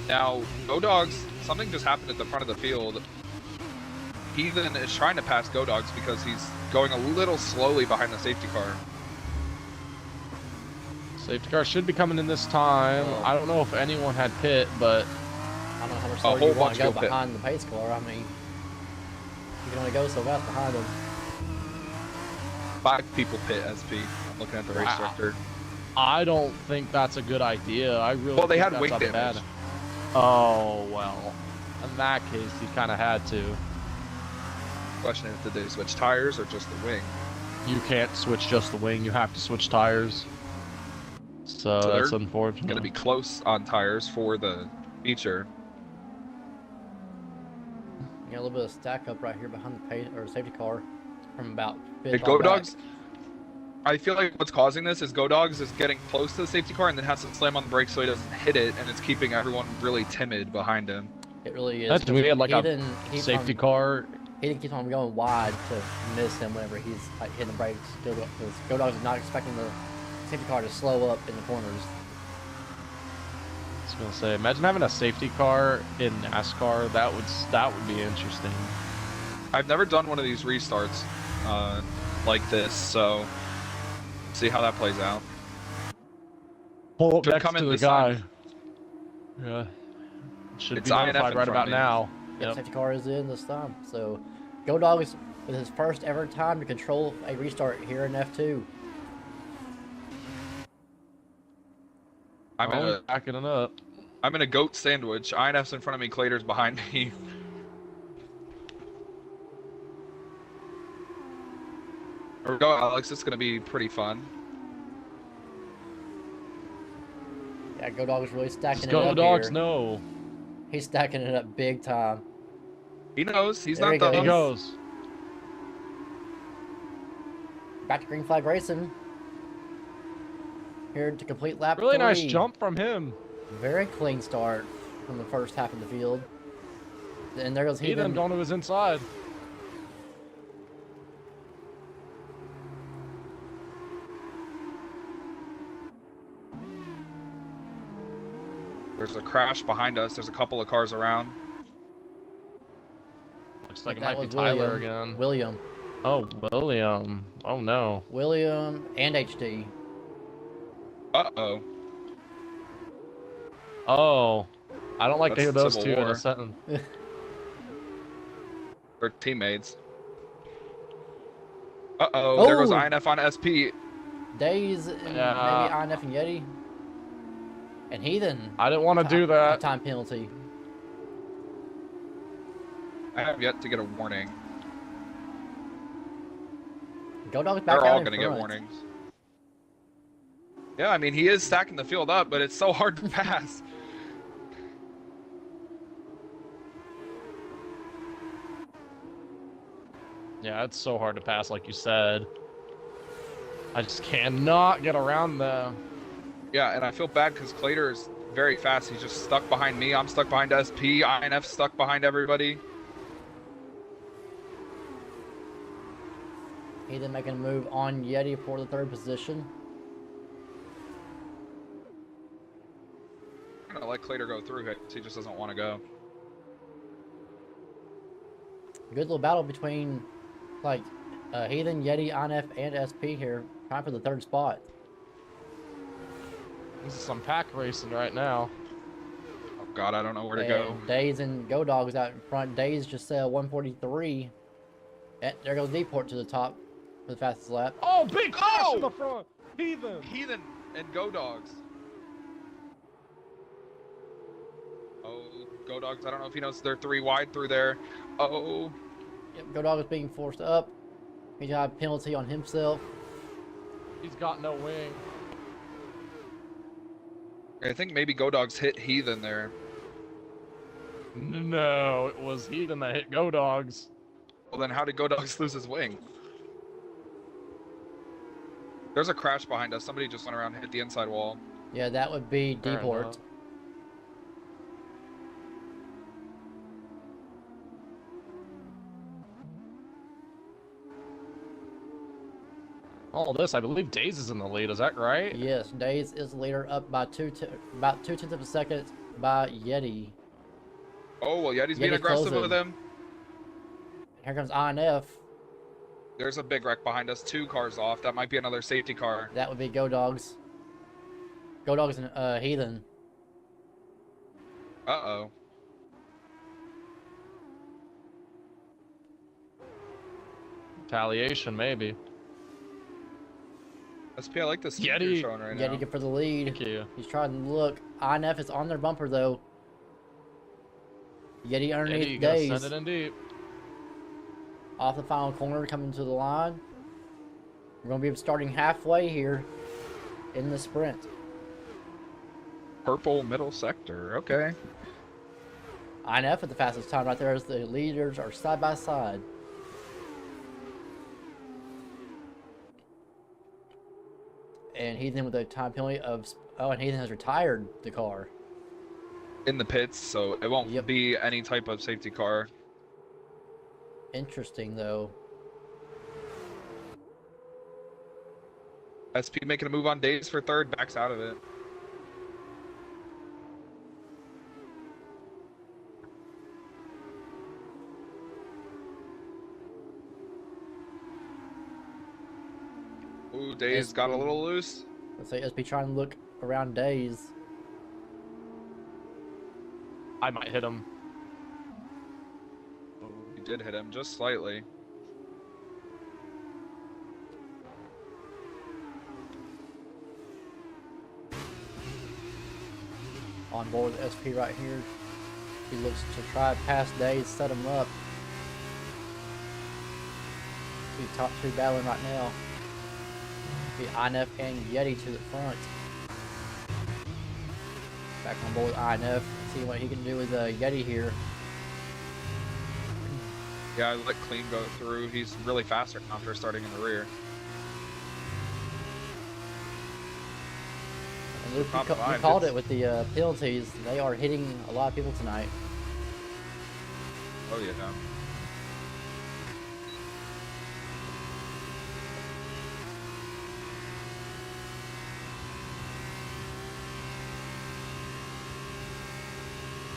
Now, Go Dogs, something just happened at the front of the field. He then is trying to pass Go Dogs because he's going a little slowly behind the safety car. Safety car should be coming in this time. I don't know if anyone had pit, but I don't know how much slower you want to go behind the pace car. I mean, you can only go so fast behind them. 5 people pit SP. I'm looking at the race director. I don't think that's a good idea. I really they think had that's wing a damage. bad. Oh well, in that case, he kind of had to. Question is, did they switch tires or just the wing? You can't switch just the wing. You have to switch tires. So that's unfortunate. Going to be close on tires for the feature. You got a little bit of stack up right here behind the pace or safety car from about 5th Go Dogs. I feel like what's causing this is Go Dogs is getting close to the safety car and then has to slam on the brakes so he doesn't hit it, and it's keeping everyone really timid behind him. It really is. That's we had like a safety car. He keeps on going wide to miss him whenever he's like hitting the brakes. Because Go Dogs is not expecting the safety car to slow up in the corners. I was gonna say, imagine having a safety car in NASCAR. That would be interesting. I've never done one of these restarts like this, so see how that plays out. Pull up Should next come in to the this guy. time. Yeah. Should It's be INF notified in right front about of me. now. Yep. Safety car is in this time. So Go Dogs with his first ever time to control a restart here in F2. I'm backing it up. I'm in a goat sandwich. INF's in front of me, Clater's behind me. Here we go, Alex. It's going to be pretty fun. Yeah, Go Dogs really stacking it Go up Dogs, here. no. He's stacking it up big time. He knows. He's There not he done. He goes. Back to green flag racing. Here to complete lap Really 3. nice jump from him. Very clean start from the first half of the field. And there goes He then going to his inside. There's a crash behind us. There's a couple of cars around. Looks like it That might be was Tyler again. William. Oh, William. Oh no. William and HD. Uh-oh. Oh. I don't like to hear That's those Civil two in War. a sentence. They're teammates. Uh-oh. There goes Oh. INF on SP. Days and Yeah. maybe INF and Yeti. And Heathen. I didn't want to do A that. time penalty. I have yet to get a warning. Go Dog's back They're out all in going to get front. warnings. Yeah, I mean, he is stacking the field up, but it's so hard to pass. Yeah, it's so hard to pass, like you said. I just cannot get around them. Yeah, and I feel bad because Clater is very fast. He's just stuck behind me. I'm stuck behind SP. INF stuck behind everybody. Heathen making a move on Yeti for the third position. I'm going to let Clater go through it. He just doesn't want to go. Good little battle between, like, Heathen, Yeti, INF, and SP here. Trying for the third spot. This is some pack racing right now. Oh, God, I don't know where to And go. Days and Go Dogs out in front. Days just 143. And there goes Deport to the top for the fastest lap. Oh, big crash Oh! in the front. Heathen. Heathen and Go Dogs. Oh, Go Dogs, I don't know if he knows they're 3 wide through there. Oh, Yep, Go Dog is being forced up. He got a penalty on himself. He's got no wing. I think maybe Go Dogs hit Heathen there. No, it was Heathen that hit Go Dogs. Well, then how did Go Dogs lose his wing? There's a crash behind us. Somebody just went around and hit the inside wall. Yeah, that would be Fair Deport. enough. All this, I believe Days is in the lead. Is that right? Yes, Days is leader up by about 2/10 of a second by Yeti. Oh, well, Yeti's being Yeti aggressive closing. with him. Here comes INF. There's a big wreck behind us. 2 cars off. That might be another safety car. That would be Go Dogs. Go Dogs and Heathen. Uh-oh. Retaliation, maybe. SP, I like this speed Yeti. you're showing right Yeti now. get for the lead. Thank you. He's trying to look. INF is on their bumper though. Yeti Eddie, underneath you gotta Days. send it in deep. Off the final corner, coming to the line. We're gonna be starting halfway here in the sprint. Purple middle sector. Okay. INF at the fastest time right there as the leaders are side by side. And Heathen with a time penalty of... Oh, and Heathen has retired the car. In the pits, so it won't Yep. be any type of safety car. Interesting, though. SP making a move on Days for third. Backs out of it. Ooh, Days got a SP. little loose. Let's say SP trying to look around Days. I might hit him. Ooh, he did hit him just slightly. On board with SP right here. He looks to try past Days, set him up. The top two battling right now. Be INF and Yeti to the front. Back on board with INF. See what he can do with Yeti here. Yeah, I let Clean go through. He's really fast right now after starting in the rear. And Luke, Top you five, called it's- it with the penalties. They are hitting a lot of people tonight. Oh yeah.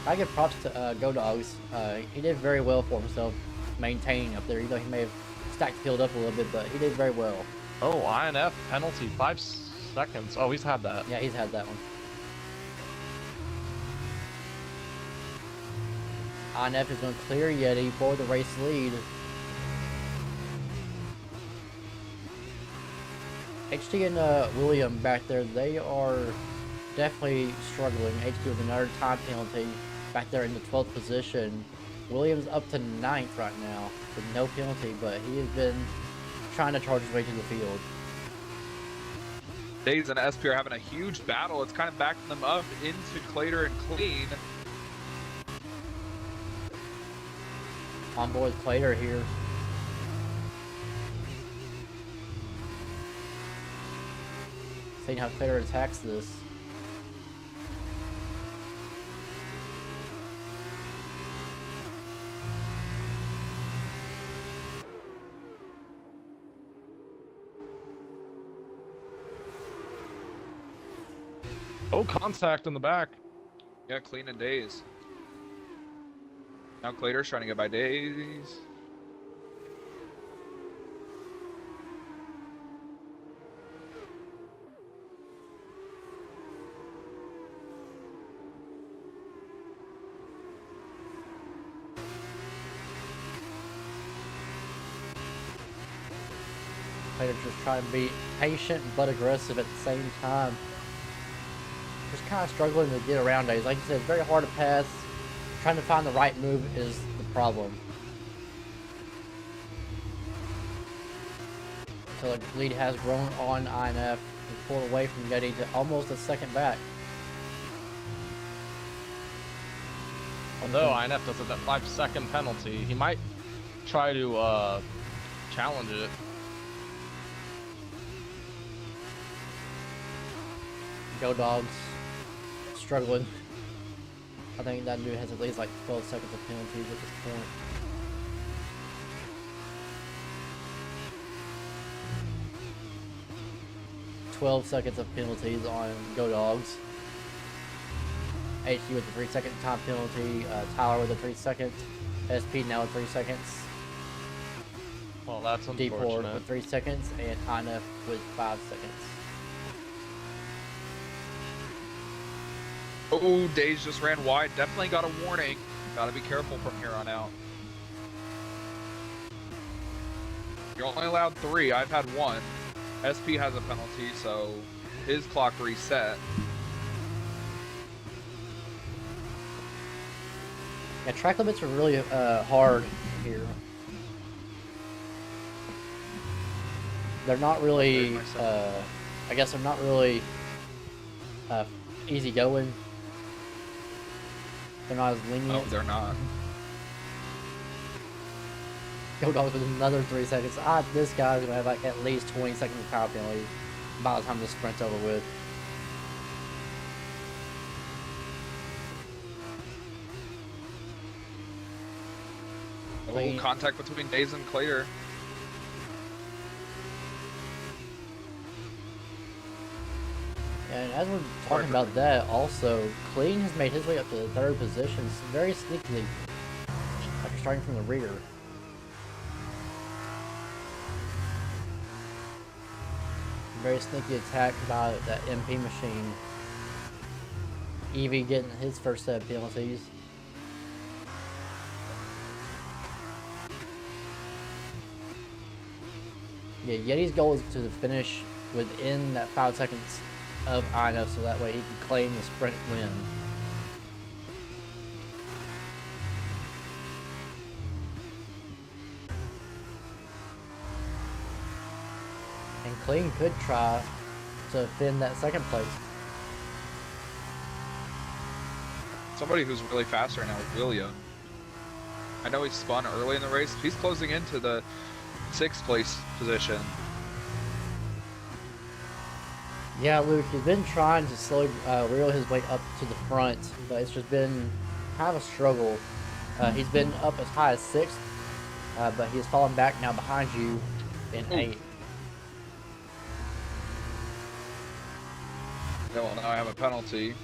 I give props to Go Dogs. He did very well for himself maintaining up there, even though he may have stacked the field up a little bit, but he did very well. Oh, INF penalty, 5 seconds. Oh, he's had that. Yeah, he's had that one. INF is going to clear Yeti for the race lead. HT and William back there, they are definitely struggling. HT with another time penalty back there in the 12th position. Williams up to 9th right now with no penalty, but he has been trying to charge his way to the field. Days and SP are having a huge battle. It's kind of backing them up into Clater and Clean. On board Clater here. Seeing how Clater attacks this. Oh, contact in the back. Yeah, Clean and Days. Now Clater's trying to get by Days. Clater just trying to be patient but aggressive at the same time. Just kind of struggling to get around Days. Like you said, very hard to pass. Trying to find the right move is the problem. So the lead has grown on INF and pulled away from Yeti to almost a second back. Although INF does have that 5-second penalty, he might try to challenge it. Go Dogs. Struggling. I think that dude has at least like 12 seconds of penalties at this point. "12 seconds of penalties on Go Dogs. HG with the 3-second time penalty, Tyler with a 3-second, SP now with 3 seconds, Well, that's D4 unfortunate. with 3 seconds, and INF with 5 seconds. Oh, Days just ran wide. Definitely got a warning. Gotta be careful from here on out. You're only allowed 3. I've had 1. SP has a penalty, so his clock reset. Yeah, track limits are really hard here. They're not really, I guess they're not really easy going. They're not as lenient. Oh, they're not. Go Dogs with another 3 seconds. This guy's gonna have like at least 20 seconds of power penalty by the time the sprint's over with. Oh, contact between Days and Clater. And as we're talking about that, also, Clean has made his way up to the 3rd position very sneakily, after starting from the rear. Very sneaky attack by that MP machine. Evie getting his first set of penalties. Yeah, Yeti's goal is to finish within that 5 seconds of INF, so that way he can claim the sprint win. And Clean could try to defend that 2nd place. Somebody who's really fast right now is William. I know he spun early in the race. He's closing into the 6th place position. Yeah, Luke, he's been trying to slowly reel his way up to the front, but it's just been kind of a struggle. He's been up as high as 6th, but he has fallen back now behind you in 8th. Yeah, well, now I have a penalty.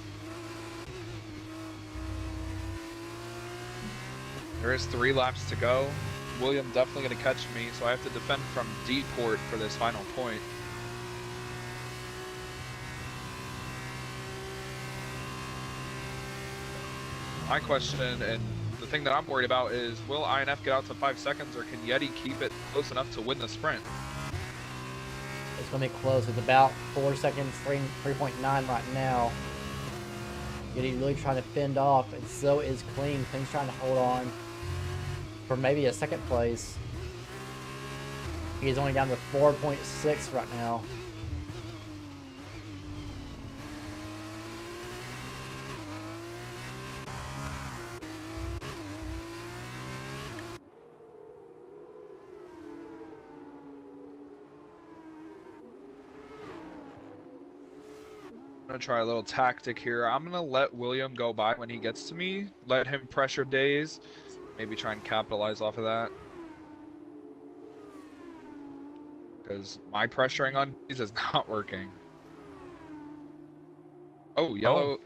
There is 3 laps to go. William definitely going to catch me, so I have to defend from D port for this final point. My question, and the thing that I'm worried about is, will INF get out to 5 seconds, or can Yeti keep it close enough to win the sprint? It's It's going to be close. It's about 4 seconds, 3.9 right now. Yeti really trying to fend off, and so is Clean. Clean's trying to hold on for maybe a second place. He's only down to 4.6 right now. I'm gonna try a little tactic here. I'm gonna let William go by when he gets to me. Let him pressure Days. Maybe try and capitalize off of that. Because my pressuring on Days is not working. Oh, yellow.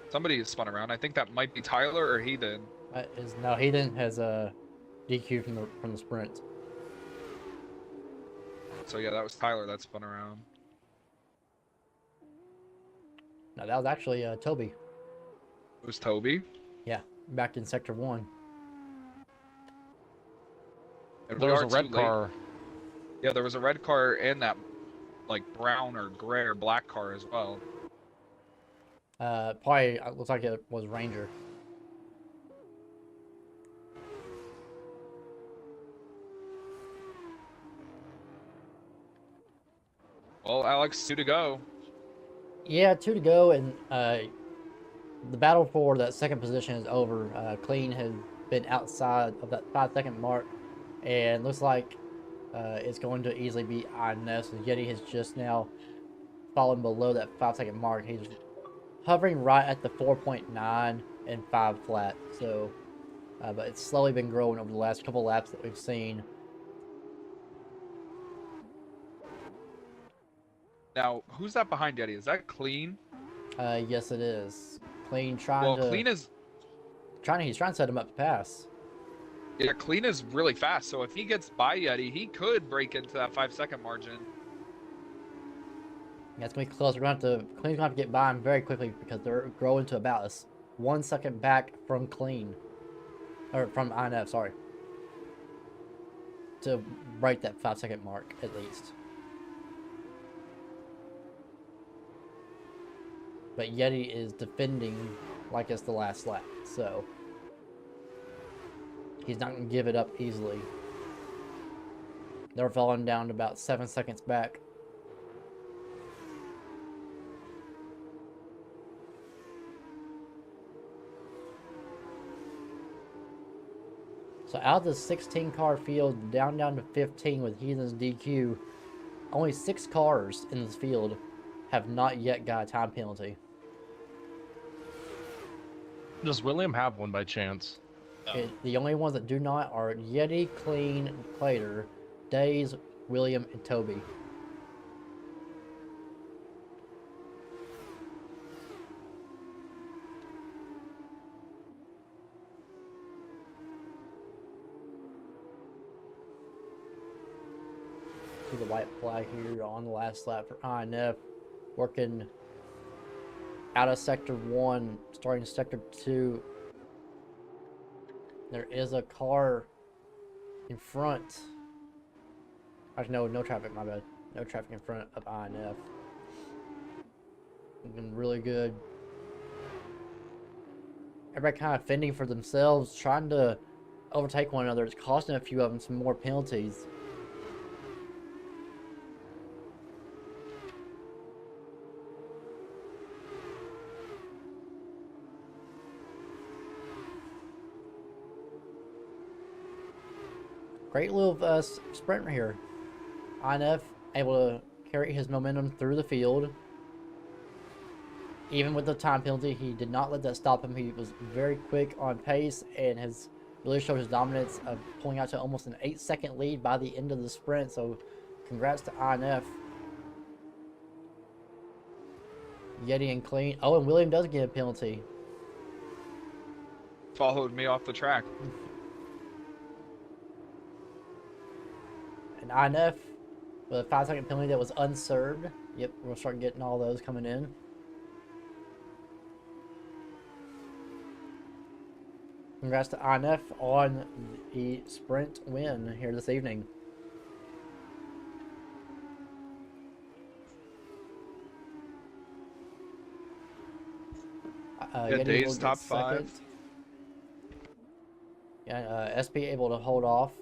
Somebody spun around. I think that might be Tyler or Heathen. No, Heathen has a DQ from the sprint. So yeah, that was Tyler that spun around. No, that was actually Toby. It was Toby. Yeah, back in Sector 1. And There we was are a red too late. car. Yeah, there was a red car and that like brown or gray or black car as well. Probably looks like it was Ranger. Well, Alex, 2 to go. Yeah, 2 to go, and the battle for that second position is over. Clean has been outside of that 5-second mark, and looks like it's going to easily be INS. And Yeti has just now fallen below that 5-second mark. He's hovering right at the 4.9 and 5 flat. So, but it's slowly been growing over the last couple laps that we've seen. Now, who's that behind Yeti? Is that Clean? Yes, it is. Clean Well, trying to Clean is he's trying to set him up to pass. yeah, Clean is really fast. So if he gets by Yeti, he could break into that 5-second margin. Yeah, it's gonna be close. We're gonna have to Clean's gonna have to get by him very quickly because they're growing to about 1 second back from Clean, or from INF. Sorry, to break that 5-second mark at least. But Yeti is defending like it's the last lap, so he's not gonna give it up easily. They're falling down to about 7 seconds back. So out of the 16 car field, down to 15 with Heathen's DQ, only 6 cars in this field have not yet got a time penalty. Does William have one by chance? The only ones that do not are Yeti, Clean, Clater, Days, William, and Toby. See the white flag here on the last lap for INF, working out of Sector 1, starting Sector 2. There is a car in front. Actually, no traffic, my bad. No traffic in front of INF. Looking really good. Everybody kind of fending for themselves, trying to overtake one another. It's costing a few of them some more penalties. Great little sprint right here. INF able to carry his momentum through the field. Even with the time penalty, he did not let that stop him. He was very quick on pace and has really showed his dominance of pulling out to almost an 8-second lead by the end of the sprint. So congrats to INF. Yeti and Clean. Oh, and William does get a penalty. Followed me off the track. And INF with a 5-second penalty that was unserved. Yep, we'll start getting all those coming in. Congrats to INF on the sprint win here this evening. Yeah, Yeti Days will get top second. 5. Yeah, SP able to hold off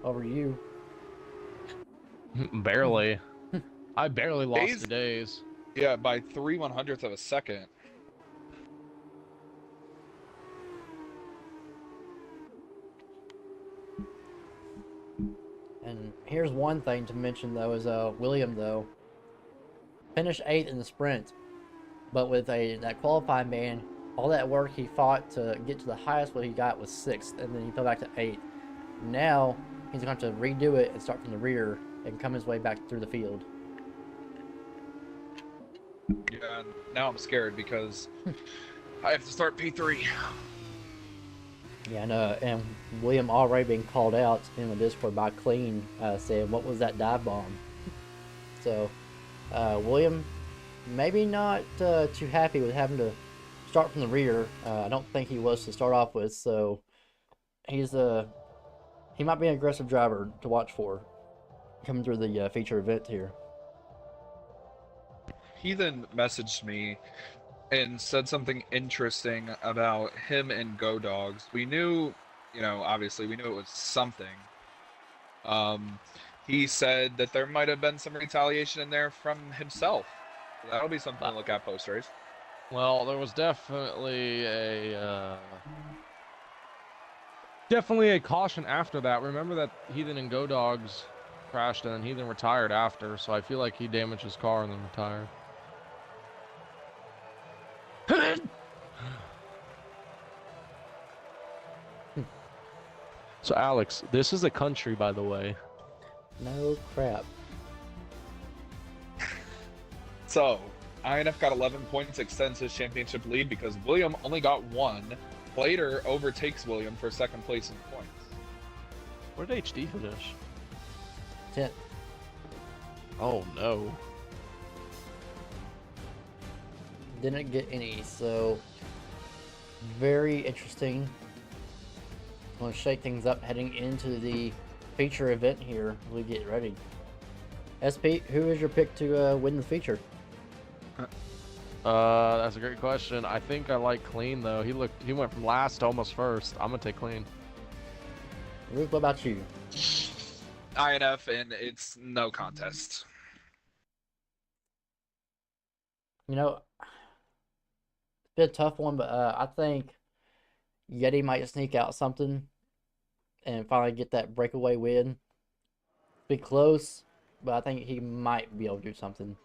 over you. Barely. I barely lost Days, to Days. yeah, by 3/100th of a second. And here's one thing to mention though is William though finished 8th in the sprint, but with that qualifying ban, all that work he fought to get to the highest what he got was 6th, and then he fell back to 8th. Now he's going to have to redo it and start from the rear and come his way back through the field. Yeah, and now I'm scared because I have to start P3. Yeah, and William already being called out in the Discord by Clean, saying, "What was that dive bomb?" So, William, maybe not too happy with having to start from the rear. I don't think he was to start off with. So, he might be an aggressive driver to watch for coming through the feature event here. He then messaged me and said something interesting about him and Go Dogs. We knew, obviously we knew it was something. He said that there might have been some retaliation in there from himself. So that'll be something to look at post race. Well, there was definitely a caution after that. Remember that Heathen and Go Dogs crashed and then Heathen retired after, so I feel like he damaged his car and then retired. So Alex, this is a country, by the way. No crap. So INF got 11 points, extends his championship lead because William only got 1. Plater overtakes William for second place in points. Where did HD finish? 10th. Oh no. Didn't get any, so very interesting. I'm going to shake things up heading into the feature event here. We get ready. SP, who is your pick to win the feature? That's a great question. I think I like Clean though. He went from last to almost first. I'm gonna take Clean. Ruth, what about you? INF, and it's no contest. You know, it's been a tough one, but I think Yeti might sneak out something and finally get that breakaway win. Be close, but I think he might be able to do something.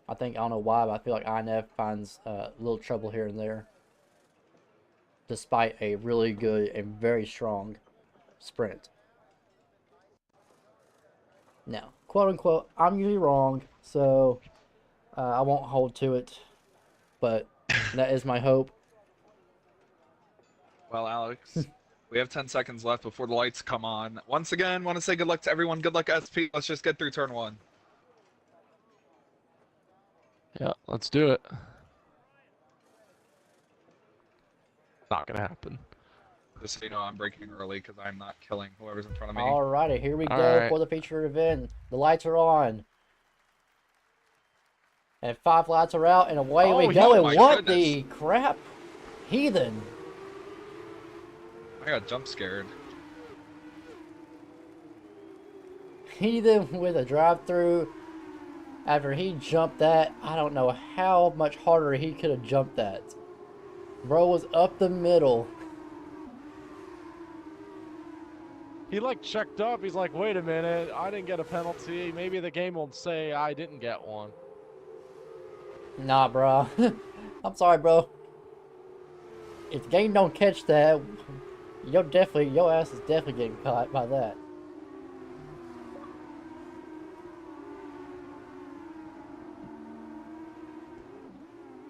I don't know why, but I feel like INF finds a little trouble here and there. Despite a really good and very strong sprint. Now, quote unquote, I'm usually wrong, so I won't hold to it. But that is my hope. Well, Alex, we have 10 seconds left before the lights come on. Once again, want to say good luck to everyone. Good luck, SP. Let's just get through turn 1. Yeah, let's do it. Not gonna happen. Just so you know, I'm braking early because I'm not killing whoever's in front of me. Alrighty, here we go Alright. for the feature event. The lights are on. And 5 lights are out, and away Oh, we go. oh And my what goodness. the crap? Heathen. I got jump scared. Heathen with a drive-through. After he jumped that, I don't know how much harder he could have jumped that. Bro was up the middle. He like checked up. He's like, wait a minute, I didn't get a penalty. Maybe the game will say I didn't get one. Nah, bro. I'm sorry, bro. If the game don't catch that, your ass is definitely getting caught by that.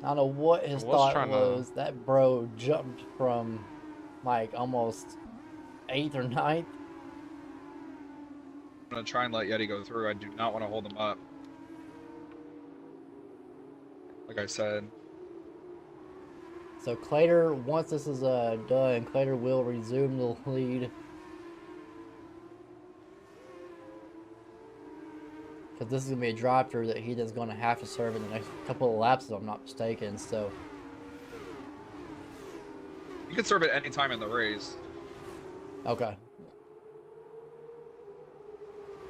I don't know what his thought was. That bro jumped from like almost 8th or 9th. I'm going to try and let Yeti go through. I do not want to hold him up. Like I said. So Clater, once this is done, Clater will resume the lead. Because this is going to be a drive-through that he is going to have to serve in the next couple of laps, if I'm not mistaken. So You can serve it any time in the race. Okay.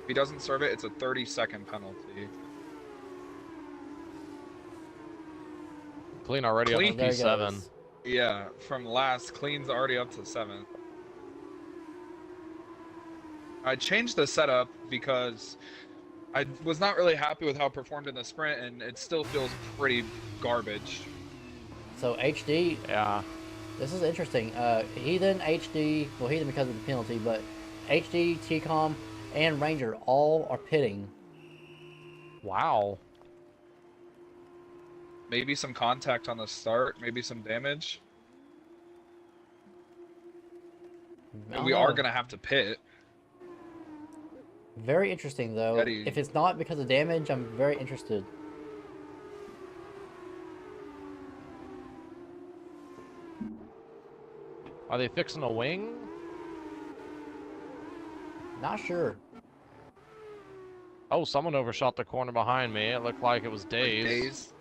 If he doesn't serve it, it's a 30-second penalty. Clean already Clean. up There to he P7. goes. Yeah, from last, Clean's already up to 7th. I changed the setup because I was not really happy with how it performed in the sprint, and it still feels pretty garbage. So HD, Yeah. this is interesting. Heathen, HD, well, Heathen because of the penalty, but HD, TCOM, and Ranger all are pitting. Wow. Maybe some contact on the start, maybe some damage. I And don't we are know. going to have to pit. Very interesting, though. Eddie. If it's not because of damage, I'm very interested. Are they fixing a wing? Not sure. Oh, someone overshot the corner behind me. It looked like it was Days. Days.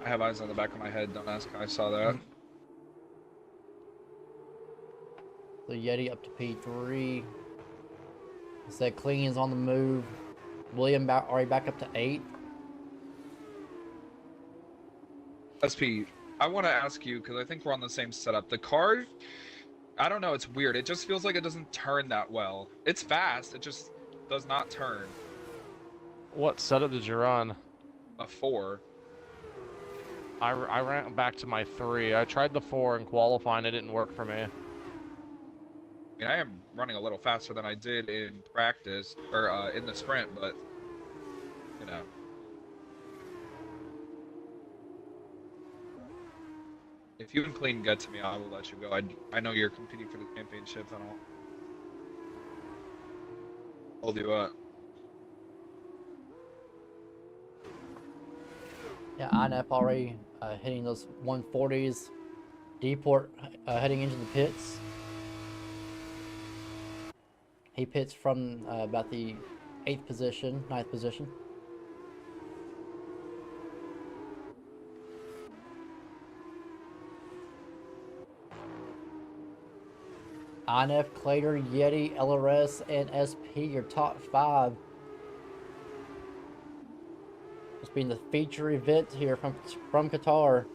I have eyes on the back of my head. Don't ask how I saw that. The Yeti up to P3. Said Clean is on the move. William already back up to 8. SP, I want to ask you, because I think we're on the same setup. The car, I don't know, it's weird. It just feels like it doesn't turn that well. It's fast, it just does not turn. What setup did you run? A 4. I ran back to my 3. I tried the 4 in qualifying. It didn't work for me. I mean, I am running a little faster than I did in practice, or in the sprint, but, you know. If you and Clean get to me, I will let you go. I know you're competing for the championship, and I'll hold you up. Yeah, INF already hitting those 140s. Deport heading into the pits. He pits from about the 8th position, 9th position. INF, Clater, Yeti, LRS, and SP, your top 5. It's been the feature event here from Qatar.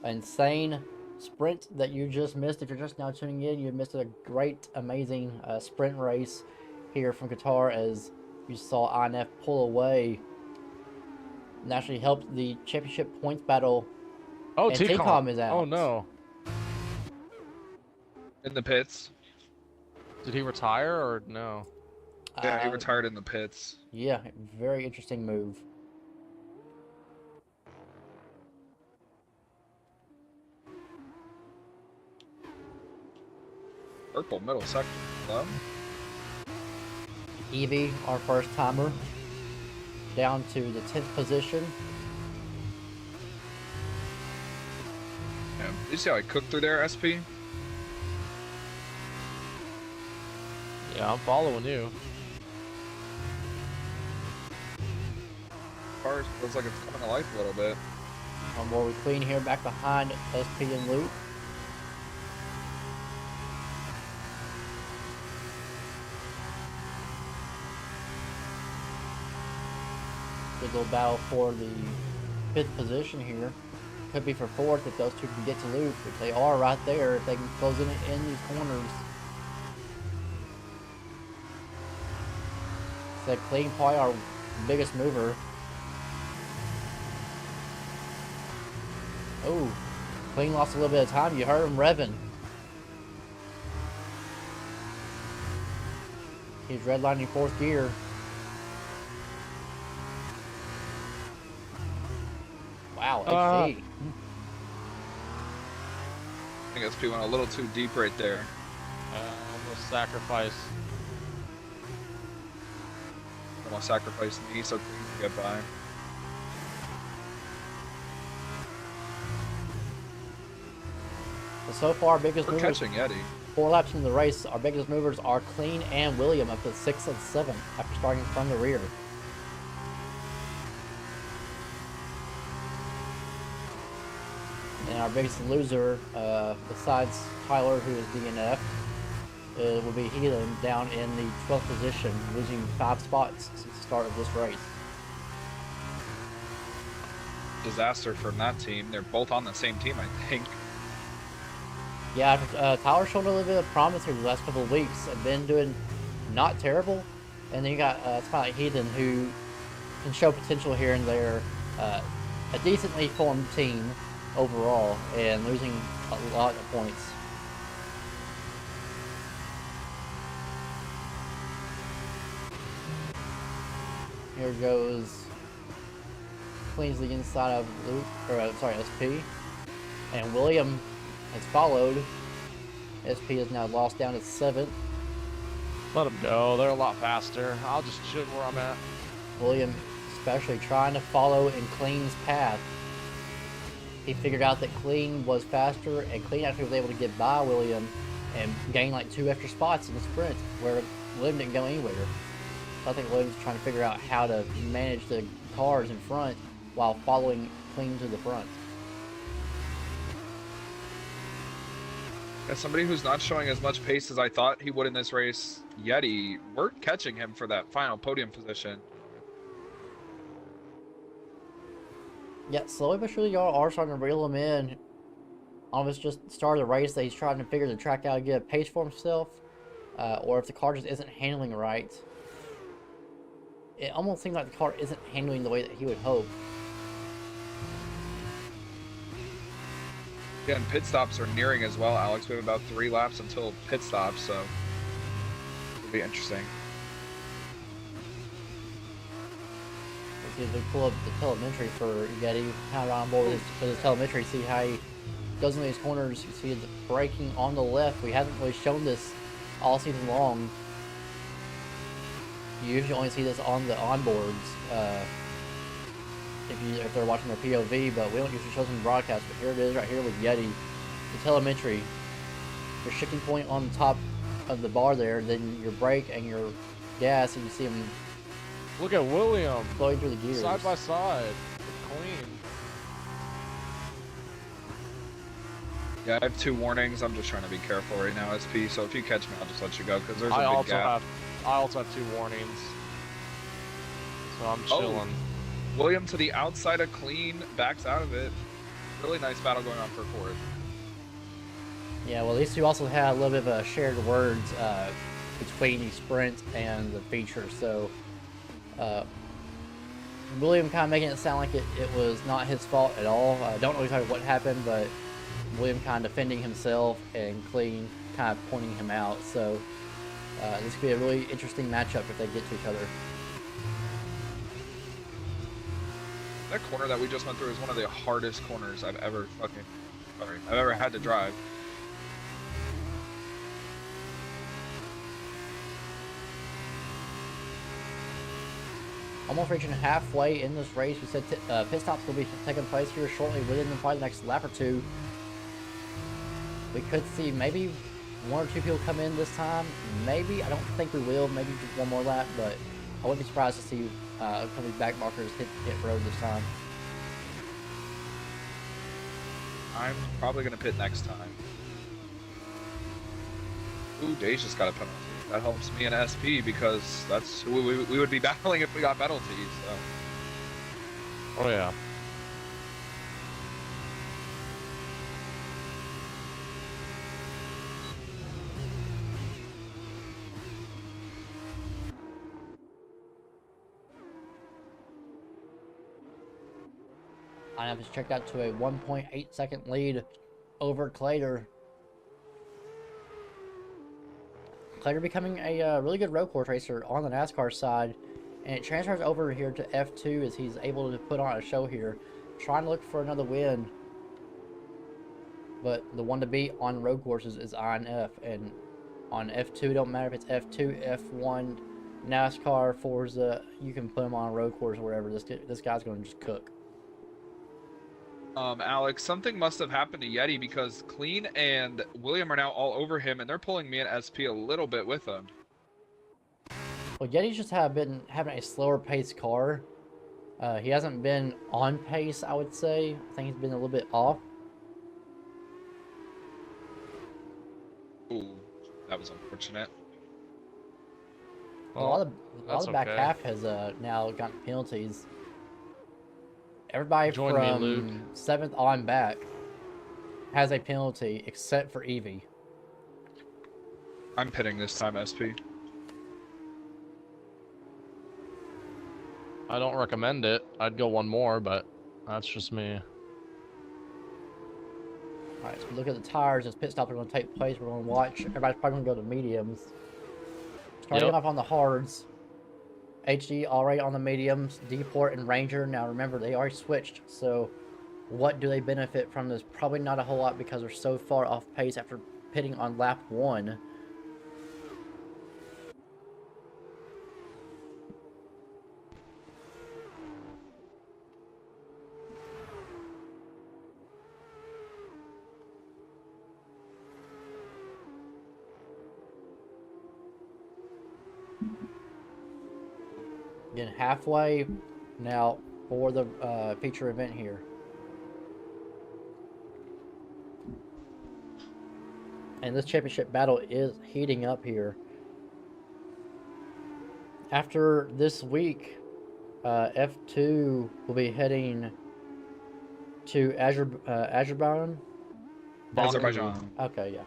Insane sprint that you just missed. If you're just now tuning in, you missed a great, amazing sprint race here from Qatar as you saw INF pull away and actually helped the championship points battle. Oh, And TCOM. TCOM is out. Oh, no. In the pits. Did he retire or no? Yeah, he retired in the pits. Yeah, very interesting move. Purple middle sector. Hello? Evie, our first timer, down to the 10th position. Yeah. You see how I cooked through there, SP? Yeah, I'm following you. Car feels like it's coming to life a little bit. One more with Clean here back behind SP and Luke. Good little battle for the 5th position here. Could be for 4th if those two can get to Luke, which they are right there if they can close in these corners. Said Clean probably our biggest mover. Oh, Clean lost a little bit of time. You heard him revving. He's redlining 4th gear. Wow, HD. I think SP went a little too deep right there. Almost sacrifice. Almost sacrificed me so Clean can get by. So far, biggest We're movers. catching Yeti. 4 laps into the race, our biggest movers are Clean and William up to 6th and 7th after starting from the rear. And our biggest loser, besides Tyler, who is DNF, will be Heaton down in the 12th position, losing 5 spots since the start of this race. Disaster from that team. They're both on the same team, I think. Yeah, Tyler's shown a little bit of promise here the last couple of weeks and been doing not terrible. And then you got it's kind of like Heaton, who can show potential here and there. A decently formed team overall, and losing a lot of points. Here goes cleans the inside of Luke, or sorry, SP, and William has followed. SP is now lost down to 7th. Let them go. They're a lot faster. I'll just chill where I'm at. William especially trying to follow in Clean's path. He figured out that Clean was faster, and Clean actually was able to get by William and gain like 2 extra spots in the sprint, where William didn't go anywhere. So I think William's trying to figure out how to manage the cars in front while following Clean to the front. As somebody who's not showing as much pace as I thought he would in this race, Yeti, we're catching him for that final podium position. Yeah, slowly but surely y'all are starting to reel him in. Almost just started the race that he's trying to figure the track out to get a pace for himself, or if the car just isn't handling right. It almost seems like the car isn't handling the way that he would hope. Yeah, and pit stops are nearing as well, Alex. We have about 3 laps until pit stops, so it'll be interesting. Let's see if they pull up the telemetry for Yeti. Kind of on board with his telemetry, see how he does in these corners. You see the braking on the left. We haven't really shown this all season long. You usually only see this on the onboards if they're watching their POV, but we don't usually show them in broadcast. But here it is right here with Yeti. The telemetry. Your shifting point on the top of the bar there, then your brake and your gas, and you see them Look at William. flowing through the gears. Side by side. Clean. Yeah, I have 2 warnings. I'm just trying to be careful right now, SP. So if you catch me, I'll just let you go because there's a big gap. I also have 2 warnings. So I'm chilling. William to the outside of Clean, backs out of it. Really nice battle going on for 4th. Yeah, well, these two also had a little bit of a shared words between the sprint and the feature. So William kind of making it sound like it was not his fault at all. I don't know exactly what happened, but William kind of defending himself and Clean kind of pointing him out. So this could be a really interesting matchup if they get to each other. That corner that we just went through is one of the hardest corners I've ever I've ever had to drive. Almost reaching halfway in this race. We said pit stops will be taking place here shortly within probably the next lap or 2. We could see maybe 1 or 2 people come in this time. Maybe. I don't think we will. Maybe just 1 more lap, but I wouldn't be surprised to see a couple of these back markers hit road this time. I'm probably going to pit next time. Ooh, Dave's just got a penalty. That helps me and SP because that's who we would be battling if we got penalties. So. Oh yeah. INF has checked out to a 1.8 second lead over Clater. Clater becoming a really good road course racer on the NASCAR side, and it transfers over here to F2 as he's able to put on a show here, trying to look for another win. But the one to beat on road courses is INF, and on F2, don't matter if it's F2, F1, NASCAR, Forza, you can put him on a road course or wherever. This guy's going to just cook. Alex, something must have happened to Yeti because Clean and William are now all over him, and they're pulling me and SP a little bit with them. Well, Yeti's just been having a slower pace car. He hasn't been on pace, I would say. I think he's been a little bit off. Ooh, that was unfortunate. A lot of that's the back okay. half has now gotten penalties. Everybody Join me, Luke. from 7th on back has a penalty except for Evie. I'm pitting this time, SP. I don't recommend it. I'd go one more, but that's just me. Alright, so we look at the tires as pit stops are going to take place. We're going to watch. Everybody's probably going to go to mediums. Starting Yep. off on the hards. HD already on the mediums. Deport and Ranger. Now remember, they already switched. So what do they benefit from this? Probably not a whole lot because they're so far off pace after pitting on lap 1. Again, halfway now for the feature event here. And this championship battle is heating up here. After this week, F2 will be heading to Azerbaijan. Azerbaijan. Okay, yeah.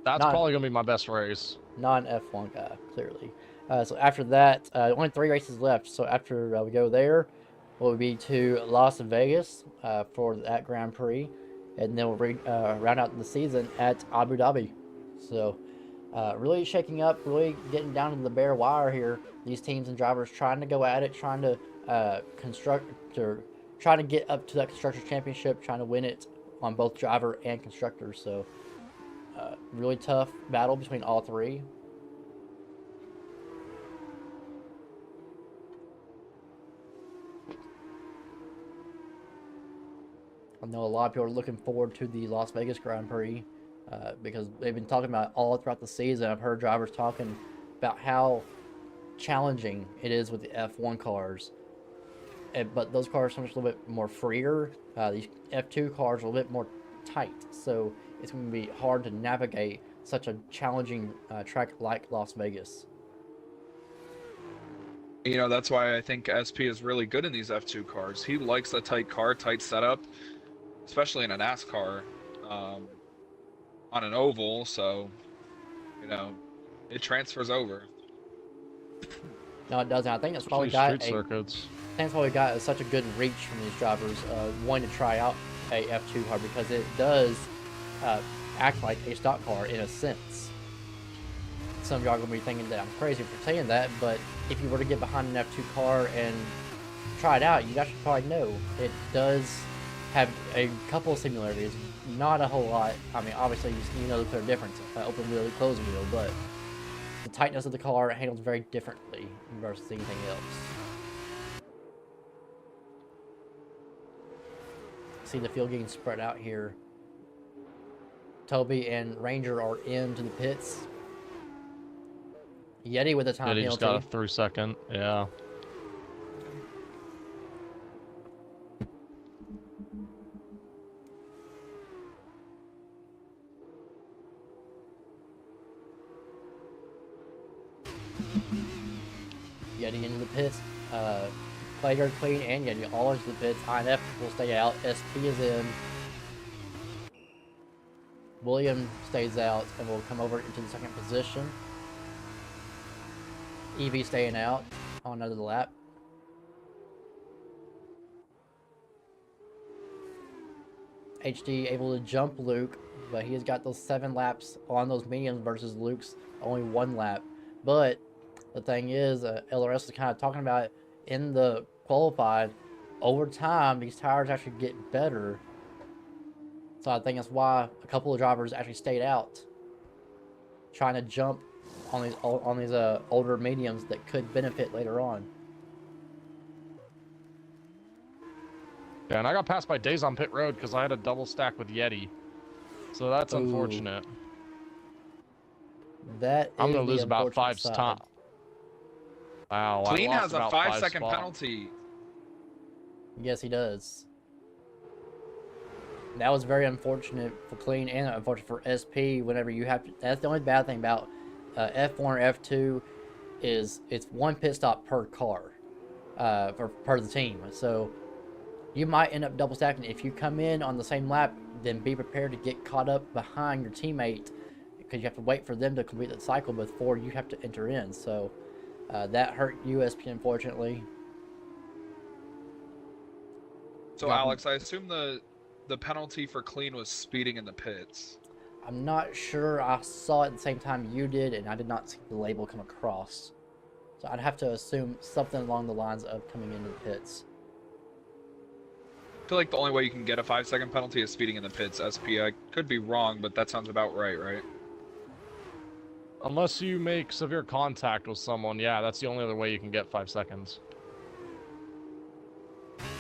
That's Not- probably gonna be my best race. Non-F1 guy, clearly. So after that, only 3 races left. So after we go there, we'll be to Las Vegas for that Grand Prix. And then we'll round out the season at Abu Dhabi. So really shaking up, really getting down to the bare wire here. These teams and drivers trying to go at it, trying to trying to get up to that Constructors Championship, trying to win it on both driver and constructor. So really tough battle between all 3. I know a lot of people are looking forward to the Las Vegas Grand Prix because they've been talking about it all throughout the season. I've heard drivers talking about how challenging it is with the F1 cars. But those cars are just a little bit more freer. These F2 cars are a little bit more tight. So it's going to be hard to navigate such a challenging track like Las Vegas. You know, that's why I think SP is really good in these F2 cars. He likes a tight car, tight setup, especially in a NASCAR, on an oval. So, you know, it transfers over. No, it doesn't. I think that's probably Especially got street circuits. I think that's why we got such a good reach from these drivers wanting to try out a F2 car because it does act like a stock car in a sense. Some of y'all are going to be thinking that I'm crazy for saying that, but if you were to get behind an F2 car and try it out, you guys should probably know it does have a couple of similarities, not a whole lot. I mean, obviously you know the clear difference, open wheel, closed wheel, but the tightness of the car handles very differently versus anything else. See the field getting spread out here. Toby and Ranger are into the pits. Yeti with a time Yeah, he just got penalty. a 3-second. Yeah. Yeti into the pits. Player Clean and Yeti all into the pits. INF will stay out. SP is in. William stays out and will come over into the second position. EV staying out on another lap. HD able to jump Luke, but he has got those 7 laps on those mediums versus Luke's only 1 lap. But the thing is, LRS is kind of talking about it in the qualified. Over time, these tires actually get better. So I think that's why a couple of drivers actually stayed out, trying to jump on these older mediums that could benefit later on. Yeah, and I got passed by Days on pit road because I had a double stack with Yeti. So that's Ooh. unfortunate. That I'm is gonna the lose about unfortunate 5 side. top. Wow. I Clean lost has a about 5-second spots. penalty. Yes, he does. That was very unfortunate for Clean and unfortunate for SP. Whenever you have to, that's the only bad thing about F1 or F2 is it's one pit stop per car, for per the team. So you might end up double stacking. If you come in on the same lap, then be prepared to get caught up behind your teammate because you have to wait for them to complete the cycle before you have to enter in. So that hurt USP, unfortunately. So Alex, I assume the penalty for Clean was speeding in the pits. I'm not sure. I saw it at the same time you did, and I did not see the label come across. So I'd have to assume something along the lines of coming into the pits. I feel like the only way you can get a 5-second penalty is speeding in the pits. SP, I could be wrong, but that sounds about right, right? Unless you make severe contact with someone, yeah, that's the only other way you can get 5 seconds.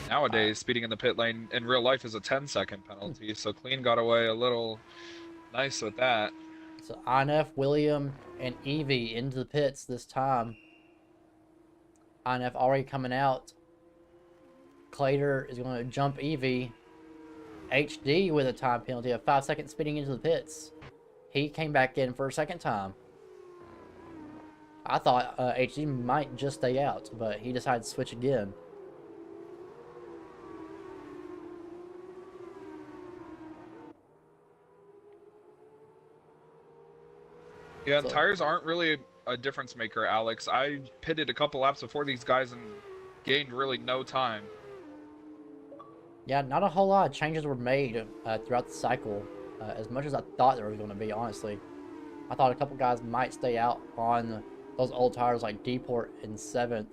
Nowadays, speeding in the pit lane in real life is a 10-second penalty, so Clean got away a little nice with that. So INF, William, and Evie into the pits this time. INF already coming out. Clater is going to jump Evie. HD with a time penalty of 5 seconds speeding into the pits. He came back in for a second time. I thought HD might just stay out, but he decided to switch again. Yeah, So- tires aren't really a difference maker, Alex. I pitted a couple laps before these guys and gained really no time. Yeah, not a whole lot of changes were made throughout the cycle, as much as I thought there was going to be, honestly. I thought a couple guys might stay out on those old tires like Deport in 7th,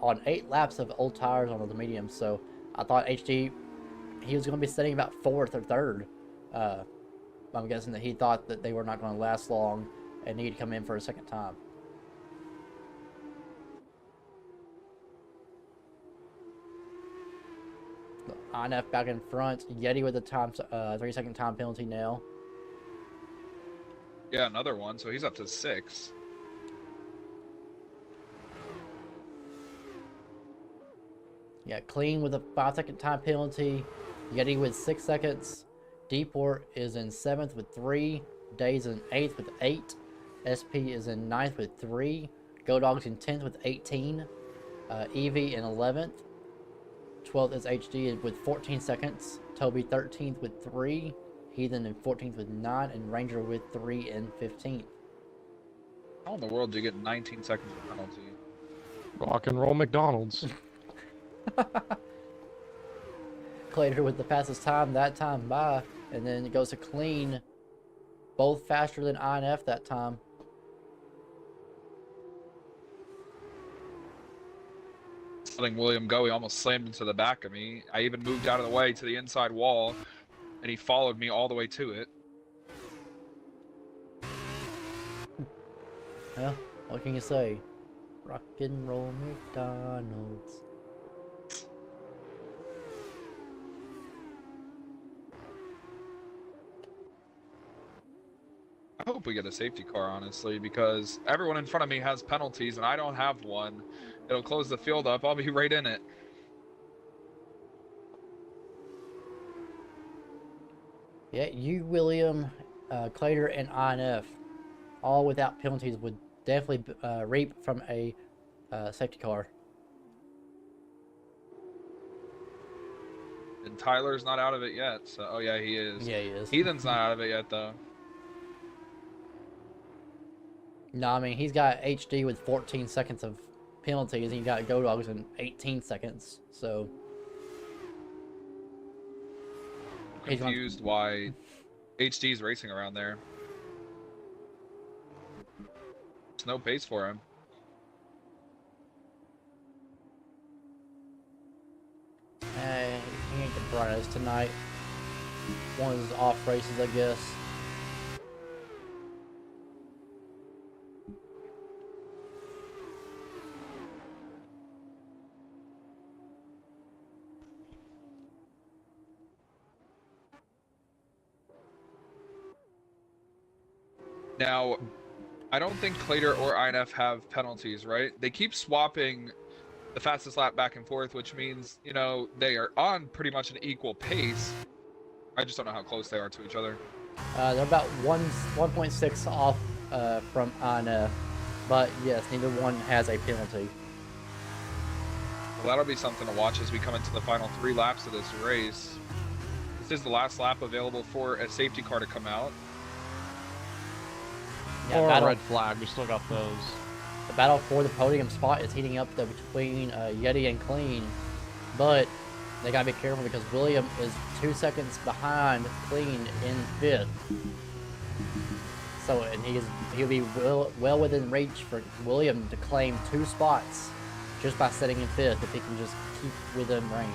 on 8 laps of old tires on the mediums, so I thought HD, he was going to be sitting about 4th or 3rd. I'm guessing that he thought that they were not going to last long and needed to come in for a second time. INF back in front. Yeti with a 3-second time penalty now. Yeah, another one, so he's up to 6. Yeah, Clean with a 5-second time penalty. Yeti with 6 seconds. Deport is in 7th with 3. Days in 8th with 8. SP is in 9th with 3. Go Dogs in 10th with 18. Evie in 11th. 12th is HD with 14 seconds. Toby 13th with 3. Heathen in 14th with 9. And Ranger with 3 and 15th. How in the world do you get 19 seconds of penalty? Rock and roll McDonald's. Clater with the fastest time that time by. And then it goes to Clean. Both faster than INF that time. Letting William go, he almost slammed into the back of me. I even moved out of the way to the inside wall, and he followed me all the way to it. Well, what can you say? Rock and roll McDonald's. I hope we get a safety car, honestly, because everyone in front of me has penalties, and I don't have one. It'll close the field up. I'll be right in it. Yeah, you, William, Clater, and INF, all without penalties, would definitely reap from a safety car. And Tyler's not out of it yet, so... Oh, yeah, he is. Yeah, he is. Heathen's not out of it yet, though. No, I mean, he's got HD with 14 seconds of penalties, and he got Go Dogs in 18 seconds, so... I'm confused why HD's racing around there. There's no pace for him. He ain't the brightest tonight. One of his off races, I guess. Now, I don't think Clater or INF have penalties, right? They keep swapping the fastest lap back and forth, which means, you know, they are on pretty much an equal pace. I just don't know how close they are to each other. They're about 1.6 off from INF, but yes, neither one has a penalty. Well, that'll be something to watch as we come into the final 3 laps of this race. This is the last lap available for a safety car to come out. Yeah, Or a red flag. We still got those. The battle for the podium spot is heating up though between Yeti and Clean, but they gotta be careful because William is 2 seconds behind Clean in 5th. So, and he'll be well within reach for William to claim 2 spots just by sitting in 5th if he can just keep within range.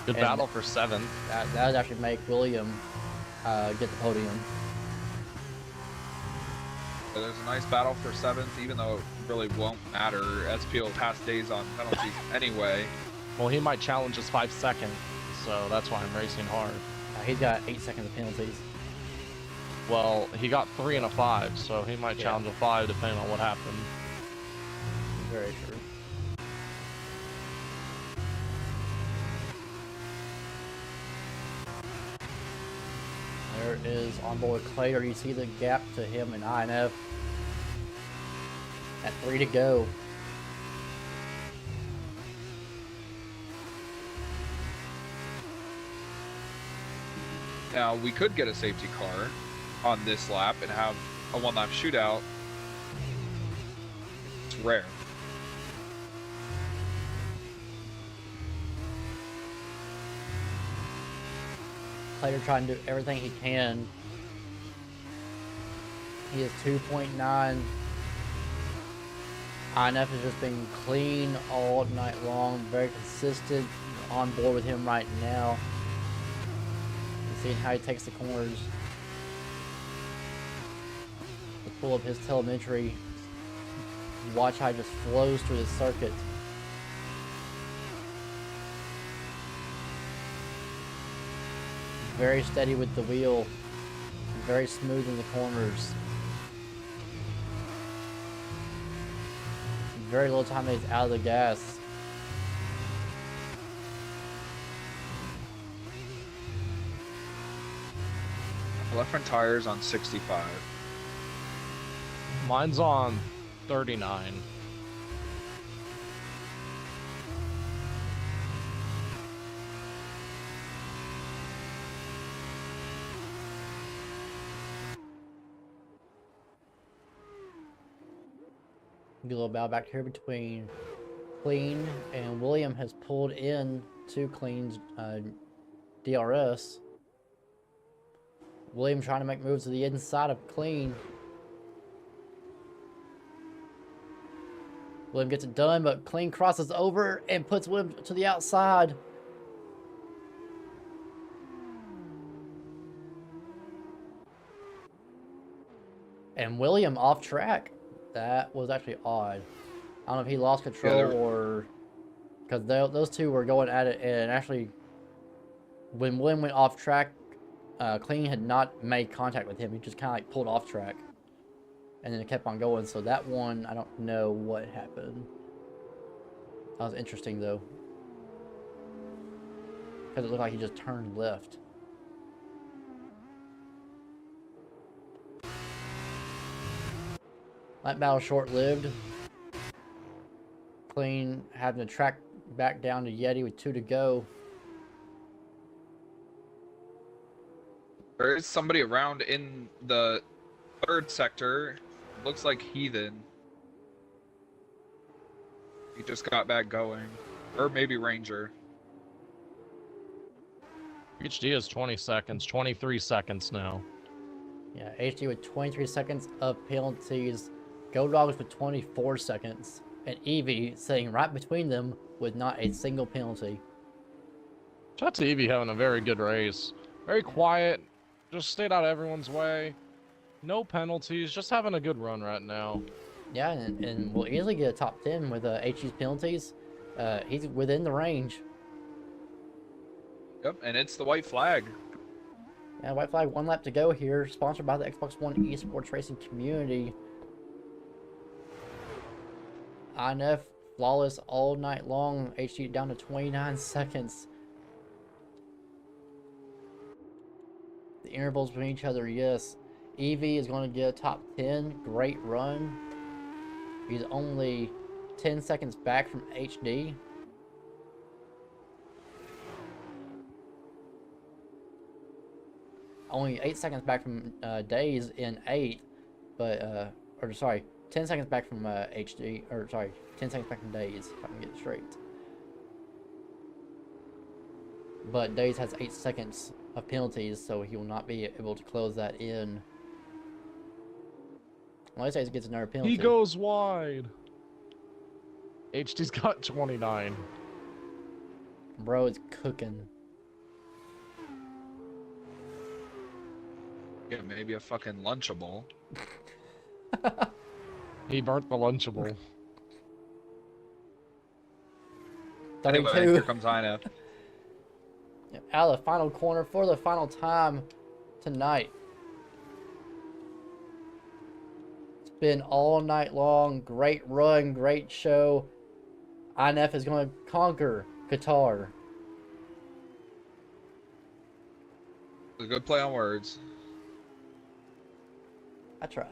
Good And battle for 7th. That would actually make William get the podium. So there's a nice battle for 7th, even though it really won't matter. SP will pass days on penalties anyway. Well, he might challenge us 5 seconds, so that's why I'm racing hard. He's got 8 seconds of penalties. Well, he got 3 and a 5, so he might challenge a 5 depending on what happened. Very true. There is onboard Clater. You see the gap to him and INF at 3 to go. Now, we could get a safety car on this lap and have a 1-lap shootout. It's rare. Clater trying to do everything he can. He is 2.9. INF has just been clean all night long, very consistent. On board with him right now. Seeing how he takes the corners. The pull of his telemetry. Watch how he just flows through the circuit. Very steady with the wheel. Very smooth in the corners. Very little time that he's out of the gas. Left front tires on 65. Mine's on 39. Get a little battle back here between Clean and William has pulled in to Clean's DRS. William trying to make moves to the inside of Clean. William gets it done, but Clean crosses over and puts William to the outside. And William off track. That was actually odd. I don't know if he lost control or... Because those two were going at it, and actually, when William went off track, Clean had not made contact with him. He just kind of like pulled off track. And then it kept on going. So that one, I don't know what happened. That was interesting though. Because it looked like he just turned left. That battle short-lived. Clean having to track back down to Yeti with 2 to go. There is somebody around in the 3rd sector. Looks like Heathen. He just got back going. Or maybe Ranger. HD is 20 seconds, 23 seconds now. Yeah, HD with 23 seconds of penalties. Go Dogs with 24 seconds. And Eevee sitting right between them with not a single penalty. Shout out to Eevee having a very good race. Very quiet. Just stayed out of everyone's way. No penalties. Just having a good run right now. Yeah, and will easily get a top 10 with HG's penalties. He's within the range. Yep, and it's the white flag. Yeah, white flag, 1 lap to go here. Sponsored by the Xbox One esports racing community. INF flawless all night long. HG down to 29 seconds. The intervals between each other, yes. Evie is going to get a top 10. Great run. He's only 10 seconds back from HD. Only 8 seconds back from Days in 8th. But, or sorry, 10 seconds back from HD. Or sorry, 10 seconds back from Days, if I can get it straight. But Days has 8 seconds of penalties, so he will not be able to close that in. Unless Days gets another penalty. He goes wide. HD's got 29. Bro, it's cooking. Yeah, maybe a fucking Lunchable. He burnt the Lunchable. 32. Anyway, here comes INF. Out of the final corner for the final time tonight. It's been all night long. Great run, great show. INF is going to conquer Qatar. A good play on words. I tried.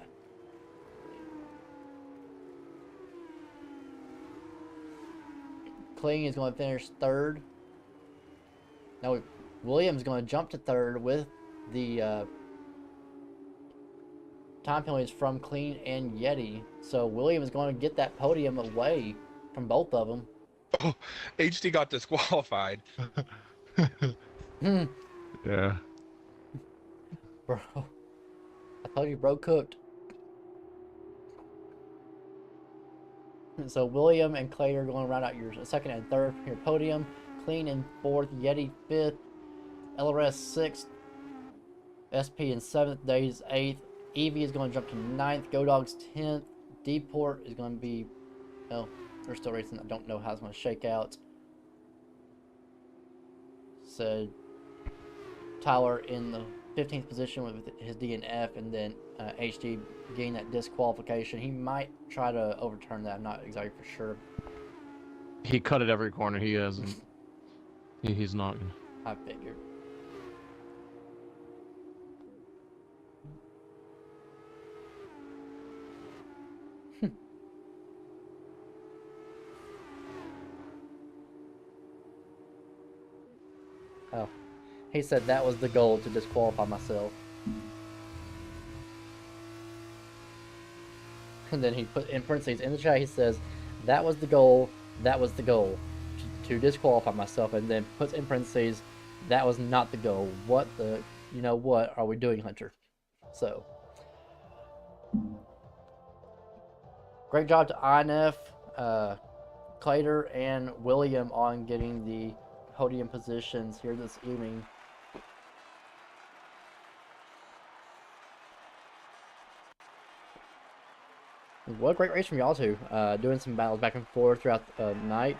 Kling is going to finish third. Now, Williams is going to jump to third with the time penalties from Clean and Yeti. So Williams is going to get that podium away from both of them. Oh, HD got disqualified. Yeah. Bro, I told you, bro cooked. So William and Clay are going to round out your second and third from your podium. Clean in fourth, Yeti fifth, LRS sixth, SP in seventh, Days eighth. Evie is going to jump to ninth, Go Dogs 10th. Deport is going to be, well, they're still racing. I don't know how it's going to shake out. So Tyler in the 15th position with his DNF, and then HD getting that disqualification. He might try to overturn that. I'm not exactly for sure. He cut at every corner. He hasn't. He's not gonna. I figured. Oh. He said that was the goal, to disqualify myself. And then he put in parentheses in the chat, he says, that was the goal, to disqualify myself. And then puts in parentheses, that was not the goal. What the, you know what are we doing, Hunter? So. Great job to INF, Clater, and William on getting the podium positions here this evening. What a great race from y'all two. Doing some battles back and forth throughout the night.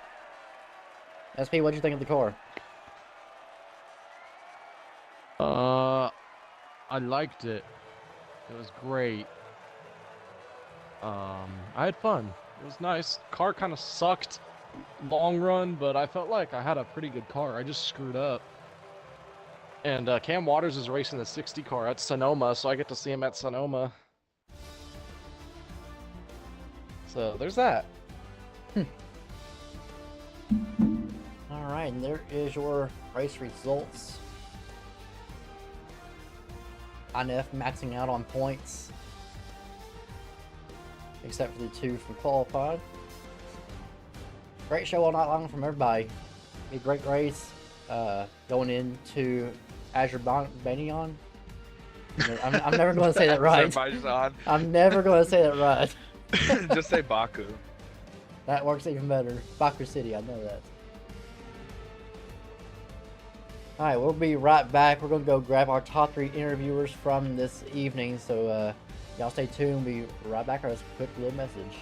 SP, what'd you think of the car? I liked it. It was great. I had fun. It was nice. Car kind of sucked long run, but I felt like I had a pretty good car. I just screwed up. And Cam Waters is racing the 60 car at Sonoma, so I get to see him at Sonoma. So there's that. Alright, and there is your race results. INF maxing out on points, except for the two from qualified. Great show all night long from everybody. A great race. Going into Azerbaijan. I'm never going to say that right. Azerbaijan. I'm never going to say that right. Just say Baku. That works even better. Baku City, I know that. Alright, we'll be right back. We're going to go grab our top 3 interviewers from this evening. So y'all stay tuned. We'll be right back after this quick little message.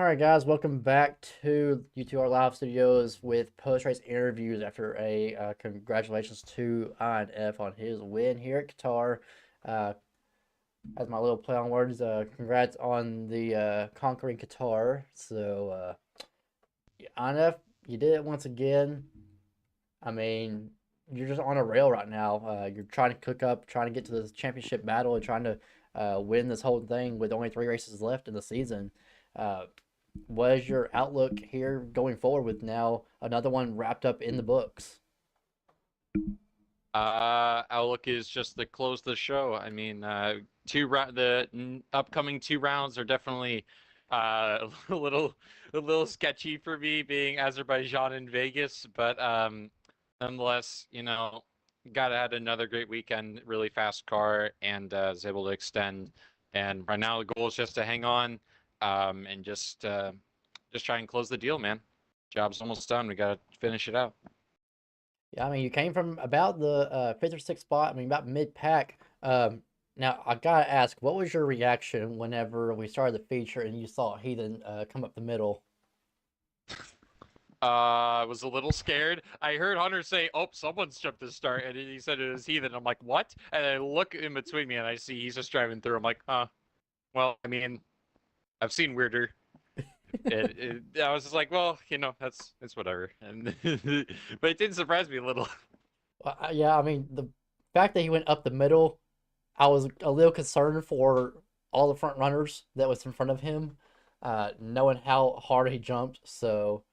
All right, guys, welcome back to UTR Live Studios with post-race interviews after a congratulations to INF on his win here at Qatar. Uh, as my little play on words, congrats on the conquering Qatar. So, INF, you did it once again. I mean, you're just on a rail right now. You're trying to cook up, trying to get to the championship battle, and trying to win this whole thing with only 3 races left in the season. Uh, what is your outlook here going forward with now another one wrapped up in the books? Outlook is just to close the show. I mean, upcoming 2 rounds are definitely a little sketchy for me, being Azerbaijan and Vegas, but nonetheless, gotta had another great weekend, really fast car, and was able to extend. And right now, the goal is just to hang on, and just try and close the deal, man. Job's almost done. We gotta finish it out. Yeah, I mean, you came from about the fifth or sixth spot. I mean, about mid-pack. Now, I gotta ask, what was your reaction whenever we started the feature and you saw Heathen come up the middle? I was a little scared. I heard Hunter say, "Oh, someone's jumped the start," and he said it was Heathen. I'm like, "What?" And I look in between me, and I see he's just driving through. I'm like, "Huh." Well, I mean, I've seen weirder. I was just like, "Well, it's whatever." And but it didn't surprise me a little. Yeah, I mean, the fact that he went up the middle, I was a little concerned for all the front runners that was in front of him, knowing how hard he jumped. So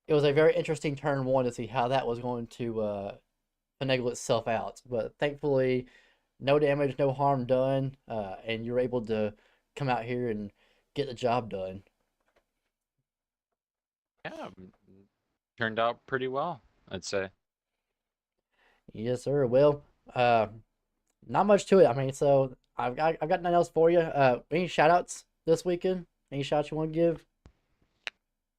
it was a very interesting turn one to see how that was going to finagle itself out. But thankfully, no damage, no harm done, and you're able to come out here and get the job done. Yeah, turned out pretty well, I'd say. Yes, sir. Well, not much to it. I mean, so I've got nothing else for you. Any shout outs this weekend? Any shout outs you want to give?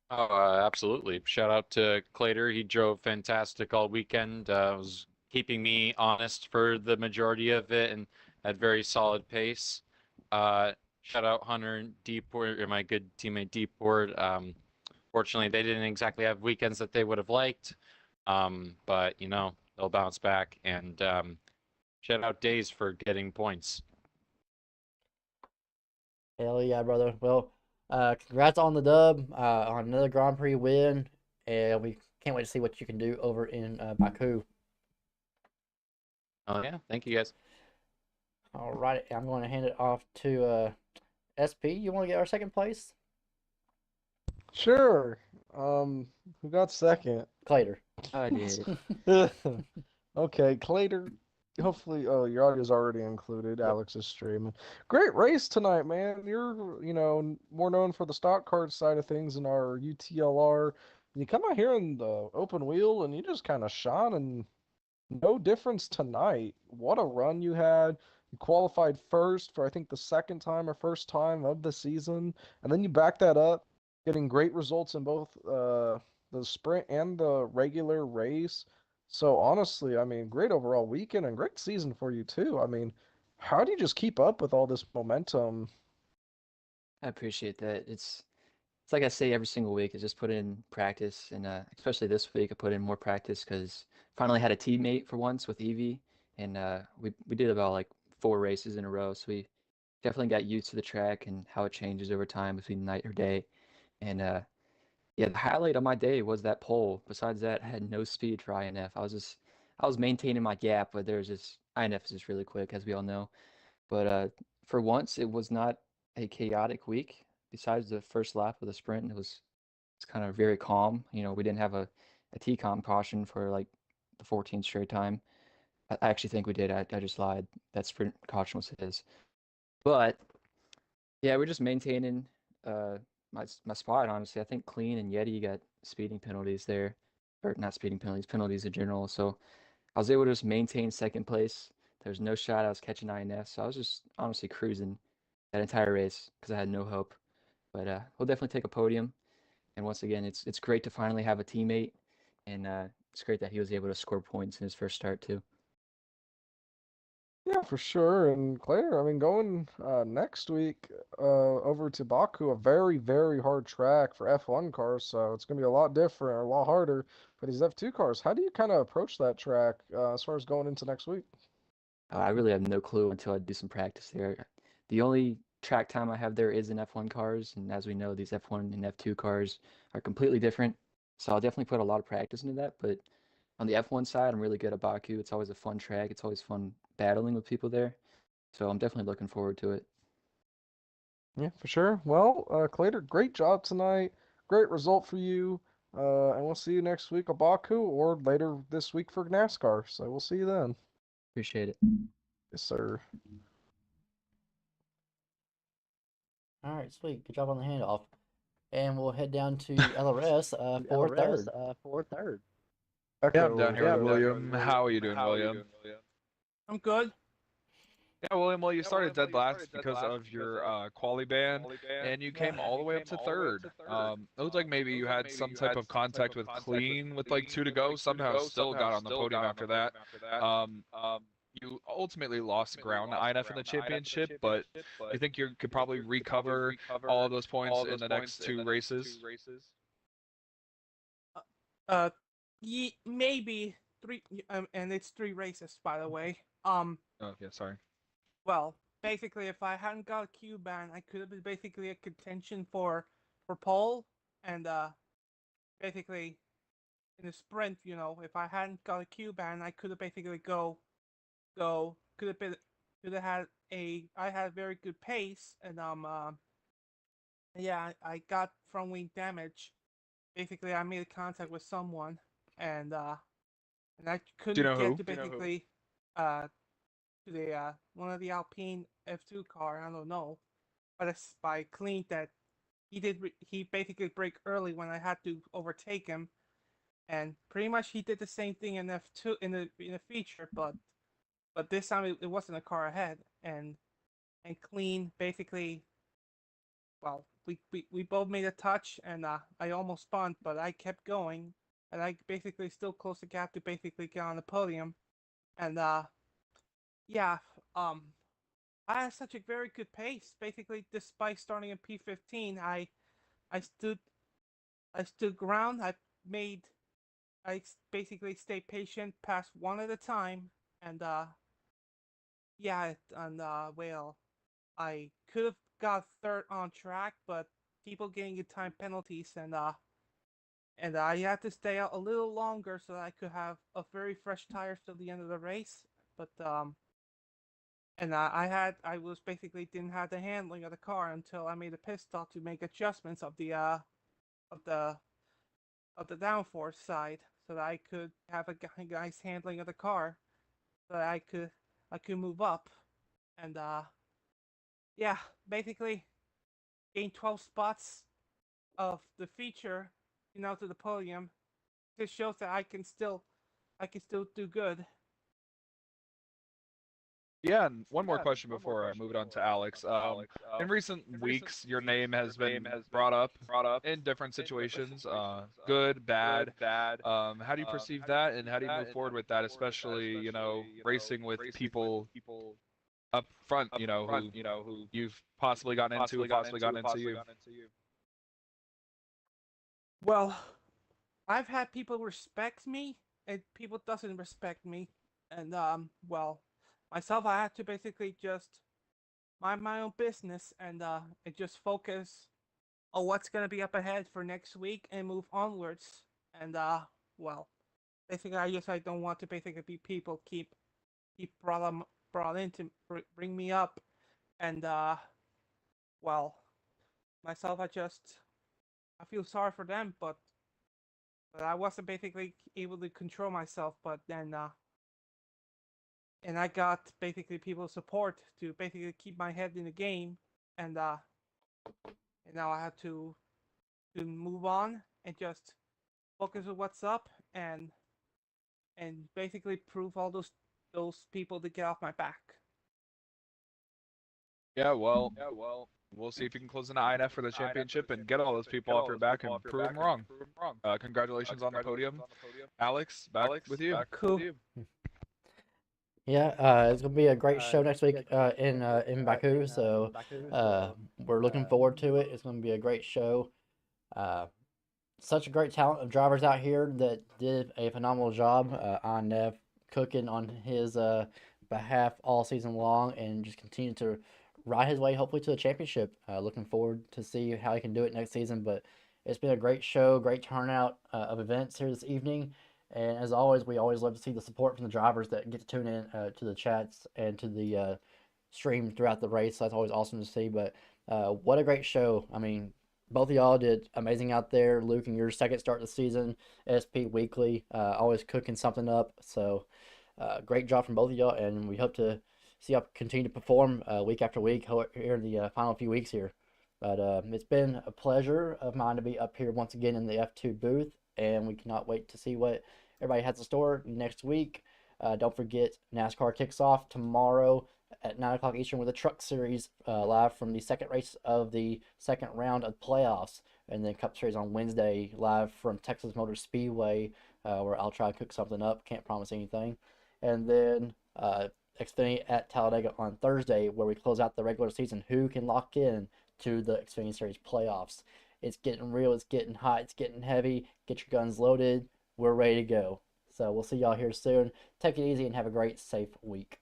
Oh, absolutely. Shout out to Clater. He drove fantastic all weekend. Was keeping me honest for the majority of it and at very solid pace. Shout out Hunter and Deeport, or my good teammate Deeport. Fortunately, they didn't exactly have weekends that they would have liked, but they'll bounce back. And shout out Days for getting points. Hell yeah, brother. Well, congrats on the dub, on another Grand Prix win, and we can't wait to see what you can do over in Baku. Oh yeah, thank you guys. All right, I'm going to hand it off to SP. You want to get our second place? Sure. Who got second? Clater. I did. Okay, Clater. Hopefully, oh, your audio's already included. Alex is streaming. Great race tonight, man. You're, more known for the stock car side of things in our UTLR. And you come out here in the open wheel and you just kind of shone, and no difference tonight. What a run you had. You qualified first for, I think, the second time or first time of the season. And then you back that up, getting great results in both the sprint and the regular race. So honestly, I mean, great overall weekend and great season for you too. I mean, how do you just keep up with all this momentum? I appreciate that. It's like I say every single week, is just put in practice, and especially this week, I put in more practice because finally had a teammate for once with Evie, and we did about like 4 races in a row, so we definitely got used to the track and how it changes over time between night or day, and yeah, the highlight of my day was that pole. Besides that, I had no speed for INF. I was maintaining my gap, but there's just INF is just really quick, as we all know. But for once, it was not a chaotic week. Besides the first lap of the sprint, it's kind of very calm. We didn't have a T-com caution for like the 14th straight time. I actually think we did. I just lied. That sprint caution was his. But yeah, we're just maintaining my spot. Honestly, I think Clean and Yeti got speeding penalties there, or not speeding penalties, penalties in general. So I was able to just maintain second place. There's no shot I was catching INF, so I was just honestly cruising that entire race because I had no hope. But we'll definitely take a podium. And once again, it's great to finally have a teammate, and it's great that he was able to score points in his first start too. Yeah, for sure. And Claire, I mean, going next week over to Baku, a very, very hard track for F1 cars, so it's going to be a lot different, a lot harder for these F2 cars. How do you kind of approach that track as far as going into next week? I really have no clue until I do some practice there. The only track time I have there is in F1 cars, and as we know, these F1 and F2 cars are completely different. So I'll definitely put a lot of practice into that. But on the F1 side, I'm really good at Baku. It's always a fun track. It's always fun battling with people there. So I'm definitely looking forward to it. Yeah, for sure. Well, Claire, great job tonight. Great result for you. And we'll see you next week at Baku or later this week for NASCAR. So we'll see you then. Appreciate it. Yes, sir. All right, sweet. Good job on the handoff. And we'll head down to LRS for third. Yeah, I'm down Echo, here with William. How are you doing, William? I'm good. Yeah, William, well, you started dead last because of your quali ban, and you came all the way up to third. It looked like maybe you had some type of contact with Clean with like 2 to go, somehow still got on the podium after that. Um, you ultimately lost ground to INF in the championship, but you think you could probably recover all of those points in the next 2 races? Uh, maybe three, and it's 3 races, by the way. Oh, yeah, sorry. Well, basically, if I hadn't got a Q ban, I could have been basically a contention for pole, and basically in the sprint, if I hadn't got a Q ban, I could have basically could have had I had very good pace, and yeah, I got front wing damage. Basically, I made contact with someone, and I Do you know couldn't get who? to basically to the one of the Alpine F2 car. I don't know, but it's by Clean that he basically brake early when I had to overtake him, and pretty much he did the same thing in F2 in the feature, but this time it wasn't a car ahead, and Clean basically, well, we both made a touch, and I almost spun, but I kept going, and I basically still closed the gap to basically get on the podium, and yeah, I had such a very good pace. Basically, despite starting in P15, I stood ground. Made I basically stayed patient, passed one at a time, and yeah, and well, I could have got third on track, but people getting time penalties, and I had to stay out a little longer so that I could have a very fresh tires till the end of the race. But and I was basically didn't have the handling of the car until I made a pit stop to make adjustments of the of the downforce side so that I could have a nice handling of the car so that I could move up, and yeah, basically gain 12 spots of the feature, to the podium. This shows that I can still do good. Yeah, and one more question before I move it on to Alex. In recent weeks, your name has been brought up in different situations, good, bad. How do you perceive that, and how do you move forward with that, especially, racing with people up front, who you've possibly gotten into, possibly gotten into you? Well, I've had people respect me and people doesn't respect me, and well, myself I had to basically just mind my own business and just focus on what's gonna be up ahead for next week and move onwards. And well, basically I don't want to basically be people keep brought in to bring me up, and well, myself I feel sorry for them, but I wasn't basically able to control myself. But then and I got basically people's support to basically keep my head in the game, and now I have to move on and just focus on what's up, and basically prove all those people to get off my back. Yeah, well, we'll see if you can close an INF for the championship and get all those people off your back and prove them wrong. Congratulations on the podium. Alex, back with you. Cool. Yeah, it's gonna be a great show next week in Baku. So we're looking forward to it. It's gonna be a great show. Uh, Such a great talent of drivers out here that did a phenomenal job on Nev cooking on his behalf all season long and just continue to ride his way hopefully to the championship. Looking forward to see how he can do it next season. But it's been a great show, great turnout of events here this evening. And as always, we always love to see the support from the drivers that get to tune in to the chats and to the stream throughout the race. That's always awesome to see. But what a great show. I mean, both of y'all did amazing out there. Luke, in your second start of the season, SP Weekly, always cooking something up. So great job from both of y'all, and we hope to see y'all continue to perform week after week here in the final few weeks here. But it's been a pleasure of mine to be up here once again in the F2 booth, and we cannot wait to see what everybody has in store next week. Don't forget, NASCAR kicks off tomorrow at 9 o'clock Eastern with a Truck Series live from the second race of the second round of playoffs. And then Cup Series on Wednesday live from Texas Motor Speedway, where I'll try to cook something up. Can't promise anything. And then Xfinity at Talladega on Thursday, where we close out the regular season. Who can lock in to the Xfinity Series playoffs? It's getting real. It's getting hot. It's getting heavy. Get your guns loaded. We're ready to go. So we'll see y'all here soon. Take it easy and have a great, safe week.